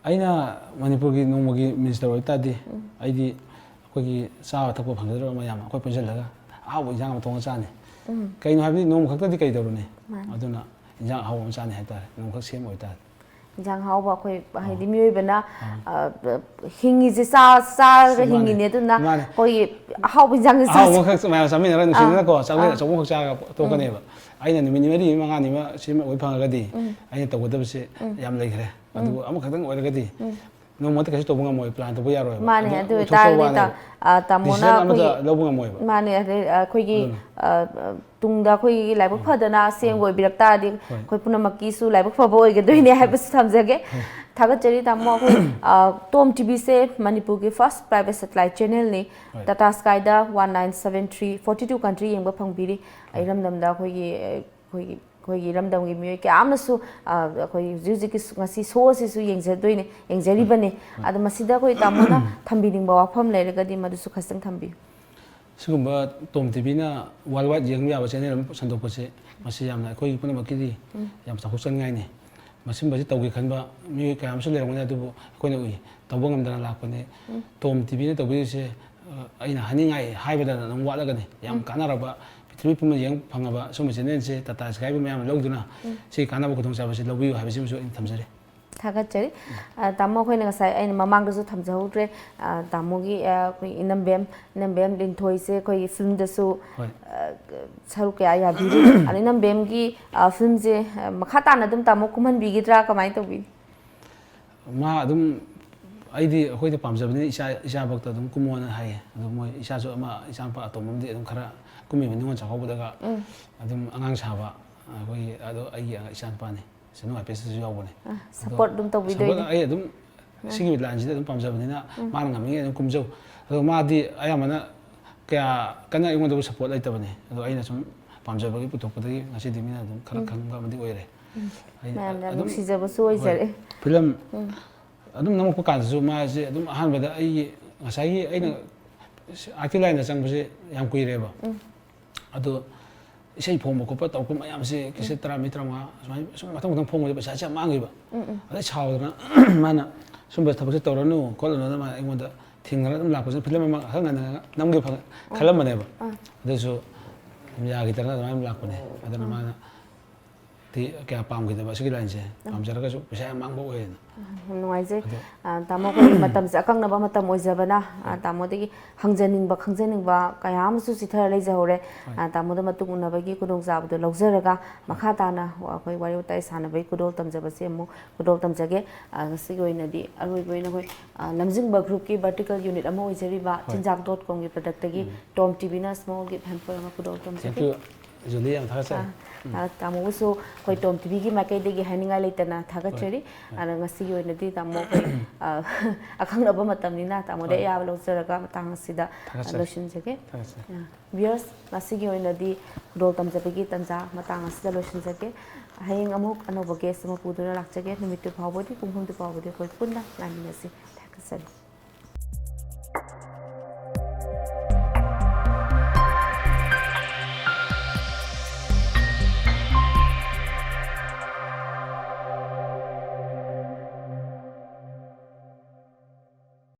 Speaker 2: ꯑꯩꯅ ꯃꯅꯤꯄꯨꯔꯒꯤ ꯅꯣꯡꯃꯒꯤ ꯃꯤꯅꯤꯁꯇꯔ ꯑꯣꯏ ꯇꯥꯔꯗꯤ ꯑꯩꯗꯤ ꯑꯩꯈꯣꯏꯒꯤ ꯆꯥꯕ ꯊꯛꯄ ꯐꯪꯖꯗ꯭ꯔꯕ ꯃꯌꯥꯝ ꯑꯩꯈꯣꯏ ꯄꯨꯟꯁꯤꯜꯂꯒ ꯑꯍꯥꯎꯕ ꯏꯟꯖꯥꯡ ꯑꯃ ꯊꯣꯡꯉ ꯆꯥꯅꯤ ꯀꯩꯅꯣ ꯍꯥꯏꯕꯗꯤ ꯅꯣꯡꯃ ꯈꯛꯇꯗꯤ ꯀꯩꯗꯧꯔꯨꯅꯤ ꯑꯗꯨꯅ ꯏꯟꯖꯥꯡ ꯑꯍꯥꯎꯕ ꯑꯃ ꯆꯥꯅꯤ ꯍꯥꯏꯇꯥꯔꯦ ꯅꯣꯡꯃꯈꯛ ꯁꯦꯝ ꯑꯣꯏꯇꯥꯔꯦ
Speaker 1: ꯏꯟꯖꯥꯡ ꯍꯥꯎꯕ ꯑꯩꯈꯣꯏ ꯍꯥꯏꯗꯤ ꯃꯤꯑꯣꯏꯕꯅ ꯍꯤꯡꯉꯤꯁꯦ ꯆꯥꯔꯒ ꯍꯤꯡꯉꯤꯅꯦ ꯑꯗꯨꯅ ꯑꯩꯈꯣꯏꯒꯤ ꯑꯍꯥꯎꯕ ꯏꯟꯖꯥꯡꯁꯦ
Speaker 2: ꯑꯍꯥꯎꯕ ꯈꯛ ꯃꯌꯥꯝ ꯆꯥꯃꯤꯟꯅꯔꯒ ꯅꯨꯡꯁꯤꯅꯅꯀꯣ ꯆꯥꯛꯂꯦꯟ ꯑꯆꯧꯕ ꯈꯛ ꯆꯥꯔꯒ ꯇꯣꯛꯀꯅꯦꯕ ꯑꯩꯅ ꯅꯨꯃꯤꯠ 4 5 ꯁꯤꯃ ꯑꯣꯏ ꯐꯪꯉꯒꯗꯤ ꯑꯩꯅ ꯇꯧꯒꯗꯕꯁꯦ ꯌꯥꯝ ꯂꯩꯈ꯭ꯔꯦ ꯑꯗꯨꯕꯨ ꯑꯃꯈꯛꯇꯪ ꯑꯣꯏꯔꯒꯗꯤ ꯅꯣꯡꯃꯗ ꯀꯩꯁꯨ ꯇꯧꯕ ꯉꯝꯃꯣꯏ ꯄ꯭ꯂꯥꯟ ꯇꯧꯕ ꯌꯥꯔꯣꯏꯕ
Speaker 1: ꯃꯥꯅꯦ ꯑꯗꯨ ꯑꯣꯏꯇꯥꯔꯒꯗꯤ ꯇꯥꯃꯣꯅ
Speaker 2: ꯑꯃꯗ ꯂꯧꯕ ꯉꯝꯃꯣꯏꯕ
Speaker 1: ꯃꯥꯅꯦ ꯑꯩꯈꯣꯏꯒꯤ ꯇꯨꯡꯗ ꯑꯩꯈꯣꯏꯒꯤ ꯂꯥꯏꯕꯛ ꯐꯗꯅ ꯑꯁꯦꯡꯕ ꯑꯣꯏꯕꯤꯔꯛ ꯇꯥꯔꯗꯤ ꯑꯩꯈꯣꯏ ꯄꯨꯝꯅꯃꯛꯀꯤꯁꯨ ꯂꯥꯏꯕꯛ ꯐꯕ ꯑꯣꯏꯒꯗꯣꯏꯅꯦ ꯍꯥꯏꯕꯁꯨ ꯊꯝꯖꯒꯦ ꯊꯥꯒꯠꯆꯔꯤ ꯇꯥꯃꯣ ꯑꯩꯈꯣꯏ ꯇꯣꯝ ꯇꯤꯚꯤꯁꯦ ꯃꯅꯤꯄꯨꯔꯒꯤ ꯐꯥꯔꯁꯠ ꯄ꯭ꯔꯥꯏꯚꯦꯠ ꯁꯦꯇꯦꯂꯥꯏꯠ ꯆꯦꯅꯦꯜꯅꯤ ꯇꯥꯇꯥ ꯁ꯭ꯀꯥꯏꯗ 1973 42 ꯀꯟꯇ꯭ꯔꯤ ꯌꯦꯡꯕ ꯐꯪꯕꯤꯔꯤ ꯏꯔꯝꯗꯝꯗ ꯑꯩꯈꯣꯏꯒꯤ ꯏꯔꯝꯗꯝꯒꯤ ꯃꯤꯑꯣꯏ ꯀꯌꯥ ꯑꯃꯅꯁꯨ ꯑꯩꯈꯣꯏ ꯍꯧꯖꯤꯛꯀꯤ ꯉꯁꯤ ꯁꯣ ꯑꯁꯤꯁꯨ ꯌꯦꯡꯖꯔꯤꯕꯅꯤ ꯑꯗꯣ ꯃꯁꯤꯗ ꯑꯩꯈꯣꯏ ꯇꯥꯃꯣꯅ ꯊꯝꯕꯤꯅꯤꯡꯕ ꯋꯥꯐꯝ ꯂꯩꯔꯒꯗꯤ ꯃꯗꯨꯁꯨ ꯈꯤꯇꯪ ꯊꯝꯕꯤꯌꯨ
Speaker 2: ꯁꯤꯒꯨꯝꯕ ꯇꯣꯝ ꯇꯤꯚꯤꯅ ꯋꯥꯔꯜ ꯋꯥꯏꯗ ꯌꯦꯡꯕ ꯌꯥꯕ ꯆꯦꯅꯦꯜ ꯑꯃ ꯁꯟꯗꯣꯛꯄꯁꯦ ꯃꯁꯤ ꯌꯥꯝꯅ ꯑꯩꯈꯣꯏꯒꯤ ꯄꯨꯝꯅꯃꯛꯀꯤꯗꯤ ꯌꯥꯝ ꯆꯥꯎꯊꯣꯛꯆꯅꯤꯡꯉꯥꯏꯅꯤ ꯃꯁꯤꯒꯨꯝꯕꯁꯤ ꯇꯧꯒꯦ ꯈꯟꯕ ꯃꯤꯑꯣꯏ ꯀꯌꯥ ꯑꯃꯁꯨ ꯂꯩꯔꯝꯒꯅꯤ ꯑꯗꯨꯕꯨ ꯑꯩꯈꯣꯏꯅ ꯎꯏ ꯇꯧꯕ ꯉꯝꯗꯅ ꯂꯥꯛꯄꯅꯤ ꯇꯣꯝ ꯇꯤꯚꯤꯅ ꯇꯧꯕꯤꯔꯤꯁꯦ ꯑꯩꯅ ꯍꯥꯏꯅꯤꯡꯉꯥꯏ ꯍꯥꯏꯕꯗꯅ ꯑꯗꯨꯝ ꯋꯥꯠꯂꯒꯅꯤ ꯌꯥꯝ ꯀꯥꯟꯅꯔꯕ ꯄ꯭ꯔꯤꯊꯤꯕꯤ ꯄꯨꯝꯅ ꯌꯦꯡ ꯐꯪꯉꯕ ꯁꯨꯝꯕ ꯆꯦꯅꯦꯜꯁꯦ ꯇꯥꯇꯥ ꯁ꯭ꯀꯥꯏꯕ ꯃꯌꯥꯝꯅ ꯂꯧꯗꯨꯅ ꯁꯤꯒꯤ ꯀꯥꯟꯅꯕ ꯈꯨꯗꯣꯡꯆꯥꯕꯁꯤ ꯂꯧꯕꯤꯌꯨ ꯍꯥꯏꯕꯁꯤꯃꯁꯨ ꯑꯩꯅ ꯊꯝꯖꯔꯤ
Speaker 1: ꯊꯥꯒꯠꯆꯔꯤ ꯇꯥꯃꯣ ꯑꯩꯈꯣꯏꯅ ꯉꯁꯥꯏ ꯑꯩꯅ ꯃꯃꯥꯡꯗꯁꯨ ꯊꯝꯖꯍꯧꯗ꯭रे ꯇꯥꯃꯣꯒꯤ ꯑꯩꯈꯣꯏ ꯏꯅꯝꯕꯦꯝ ꯂꯤꯟꯊꯣꯏꯁꯦ ꯑꯩꯈꯣꯏꯒꯤ ꯐꯤल्मꯗꯁꯨ ꯁꯔꯨꯛ ꯀꯌꯥ ꯌꯥꯕꯤꯔꯤ ꯑꯗ ꯏꯅꯝꯕꯦꯝꯒꯤ ꯐꯤल्मꯁꯦ ꯃꯈꯥ ꯇꯥꯅ ꯑꯗꯨꯝ ꯇꯥꯃꯣ ꯀꯨꯝꯍꯟꯕꯤꯒꯗ꯭ꯔꯥ ꯀꯃꯥꯏꯅ ꯇꯧꯕꯤꯅꯤ
Speaker 2: ꯃꯥ ꯑꯗꯨꯝ ꯑꯩꯗꯤ ꯑꯩꯈꯣꯏꯗ ꯄꯥꯝꯖꯕꯅꯤꯅ ꯏꯆꯥꯕꯛꯇ ꯑꯗꯨꯝ ꯀꯨꯝꯃꯣꯅ ꯍꯥꯏꯌꯦ ꯑꯗꯣ ꯃꯣꯏ ꯏꯆꯥꯁꯨ ꯑꯃ ꯏꯆꯥꯅꯨꯄꯥ ꯑꯇꯣꯝꯕ ꯑꯃꯗꯤ ꯑꯗꯨꯝ ꯈꯔ ꯀꯨꯝꯃꯤꯕ ꯅꯤꯉꯣꯜ ꯆꯥꯛꯀꯧꯕꯗꯒ ꯑꯗꯨꯝ ꯑꯉꯥꯡ ꯁꯥꯕ ꯑꯩꯈꯣꯏꯒꯤ ꯑꯗꯣ ꯑꯩꯒꯤ ꯏꯆꯥꯅꯨꯄꯥꯅꯤ ꯆꯅꯨ IPSꯇꯁꯨ ꯌꯥꯎꯕꯅꯤ
Speaker 1: ꯁꯄꯣꯔꯠ ꯑꯗꯨꯝ ꯇꯧꯕꯤꯗꯣꯏꯅꯤ
Speaker 2: ꯑꯩ ꯑꯗꯨꯝ ꯁꯤꯒꯤ ꯂꯥꯏꯟꯁꯤꯗ ꯑꯗꯨꯝ ꯄꯥꯝꯖꯕꯅꯤꯅ ꯃꯥꯅ ꯉꯝꯃꯤꯉꯩ ꯑꯗꯨꯝ ꯀꯨꯝꯖꯧ ꯑꯗꯣ ꯃꯥꯗꯤ ꯑꯌꯥꯝꯕꯅ ꯀꯌꯥ ꯀꯟꯅ ꯑꯩꯉꯣꯟꯗꯕꯨ ꯁꯄꯣꯔꯠ ꯂꯩꯇꯕꯅꯤ ꯑꯗꯣ ꯑꯩꯅ ꯁꯨꯝ ꯄꯥꯝꯖꯕꯒꯤ ꯄꯨꯊꯣꯛꯄꯗꯒꯤ ꯉꯁꯤꯗꯤ ꯃꯤꯅ ꯑꯗꯨꯝ ꯈꯔ ꯈꯪꯕ ꯑꯃꯗꯤ ꯑꯣꯏꯔꯦ
Speaker 1: ꯃꯌꯥꯝꯅ ꯅꯨꯡꯁꯤꯖꯕꯁꯨ ꯑꯣꯏꯖꯔꯦ
Speaker 2: ꯐꯤꯂꯝ ꯑꯗꯨꯝ ꯅꯝꯃꯛꯄ ꯀꯥꯟꯗꯁꯨ ꯃꯥꯁꯦ ꯑꯗꯨꯝ ꯑꯍꯥꯟꯕꯗ ꯑꯩꯒꯤ ꯉꯁꯥꯏꯒꯤ ꯑꯩꯅ ꯑꯥꯔꯇꯤ ꯂꯥꯏꯟꯗ ꯆꯪꯕꯁꯦ ꯌꯥꯝ ꯀꯨꯏꯔꯦꯕ ꯑꯗꯣ ꯏꯁꯩ ꯐꯣꯡꯕ ꯈꯣꯠꯄ ꯇꯧꯔꯛꯄ ꯃꯌꯥꯝꯁꯦ ꯀꯦꯁꯦꯠ 30-35 ꯁꯨꯃꯥꯏꯅ ꯁꯨꯝ ꯃꯊꯪ ꯐꯣꯡꯕꯁꯦ ꯄꯩꯁꯥꯁꯦ ꯌꯥꯝ ꯃꯥꯡꯈꯤꯕ ꯑꯗꯩ ꯁꯥꯎꯗꯅ ꯃꯥꯅ ꯁꯨꯝꯕ ꯊꯕꯛꯁꯦ ꯇꯧꯔꯅꯨ ꯈꯣꯠꯂꯅꯨ ꯃꯥꯅ ꯑꯩꯉꯣꯟꯗ ꯊꯤꯡꯉꯒ ꯑꯗꯨꯝ ꯂꯥꯛꯄꯁꯤꯅ ꯐꯤꯂꯝ ꯑꯃ ꯈꯔ ꯉꯟꯅ ꯅꯝꯒꯦ ꯈꯜꯂꯝꯕꯅꯦꯕ ꯑꯗꯨꯁꯨ ꯌꯥꯈꯤꯗ꯭ꯔꯅ ꯑꯗꯨꯃꯥꯏꯅ ꯂꯥꯛꯄꯅꯦ ꯑꯗꯨꯅ ꯃꯥꯅ kaya pam kita ba sige line se pam jara ka su pisa mang bo en
Speaker 1: nuai tamo ko matam se akang na ba matam ojabana tamo de hangjaning ba kaya am su sithar lei jahore tamo da matung una ba gi kudong jab do logzaraga makha tana koi wari utai sana bai kudol tam jaba se mu kudol tam jage sige oina di aroi boina koi lamjingba group ki vertical unit amo ojari ba chinjak.com gi product gi tom tv na small gi hamper ma kudol tam jage
Speaker 2: juli am thasa
Speaker 1: tamo so koi tom tv gi makai de gi haninga leitana thaga cheri ana ngasi gi oina di tamo koi akang na ba matam ni na tamo de ya logzaraga matang sida lotion jage viewers ngasi gi oina di kudol tam jabe gi tanja matang sida lotion jage hayeng amuk anoba guest ma puduna lakjage numit tu phawbodi kumhum tu phawbodi koi punna laminasi thakasari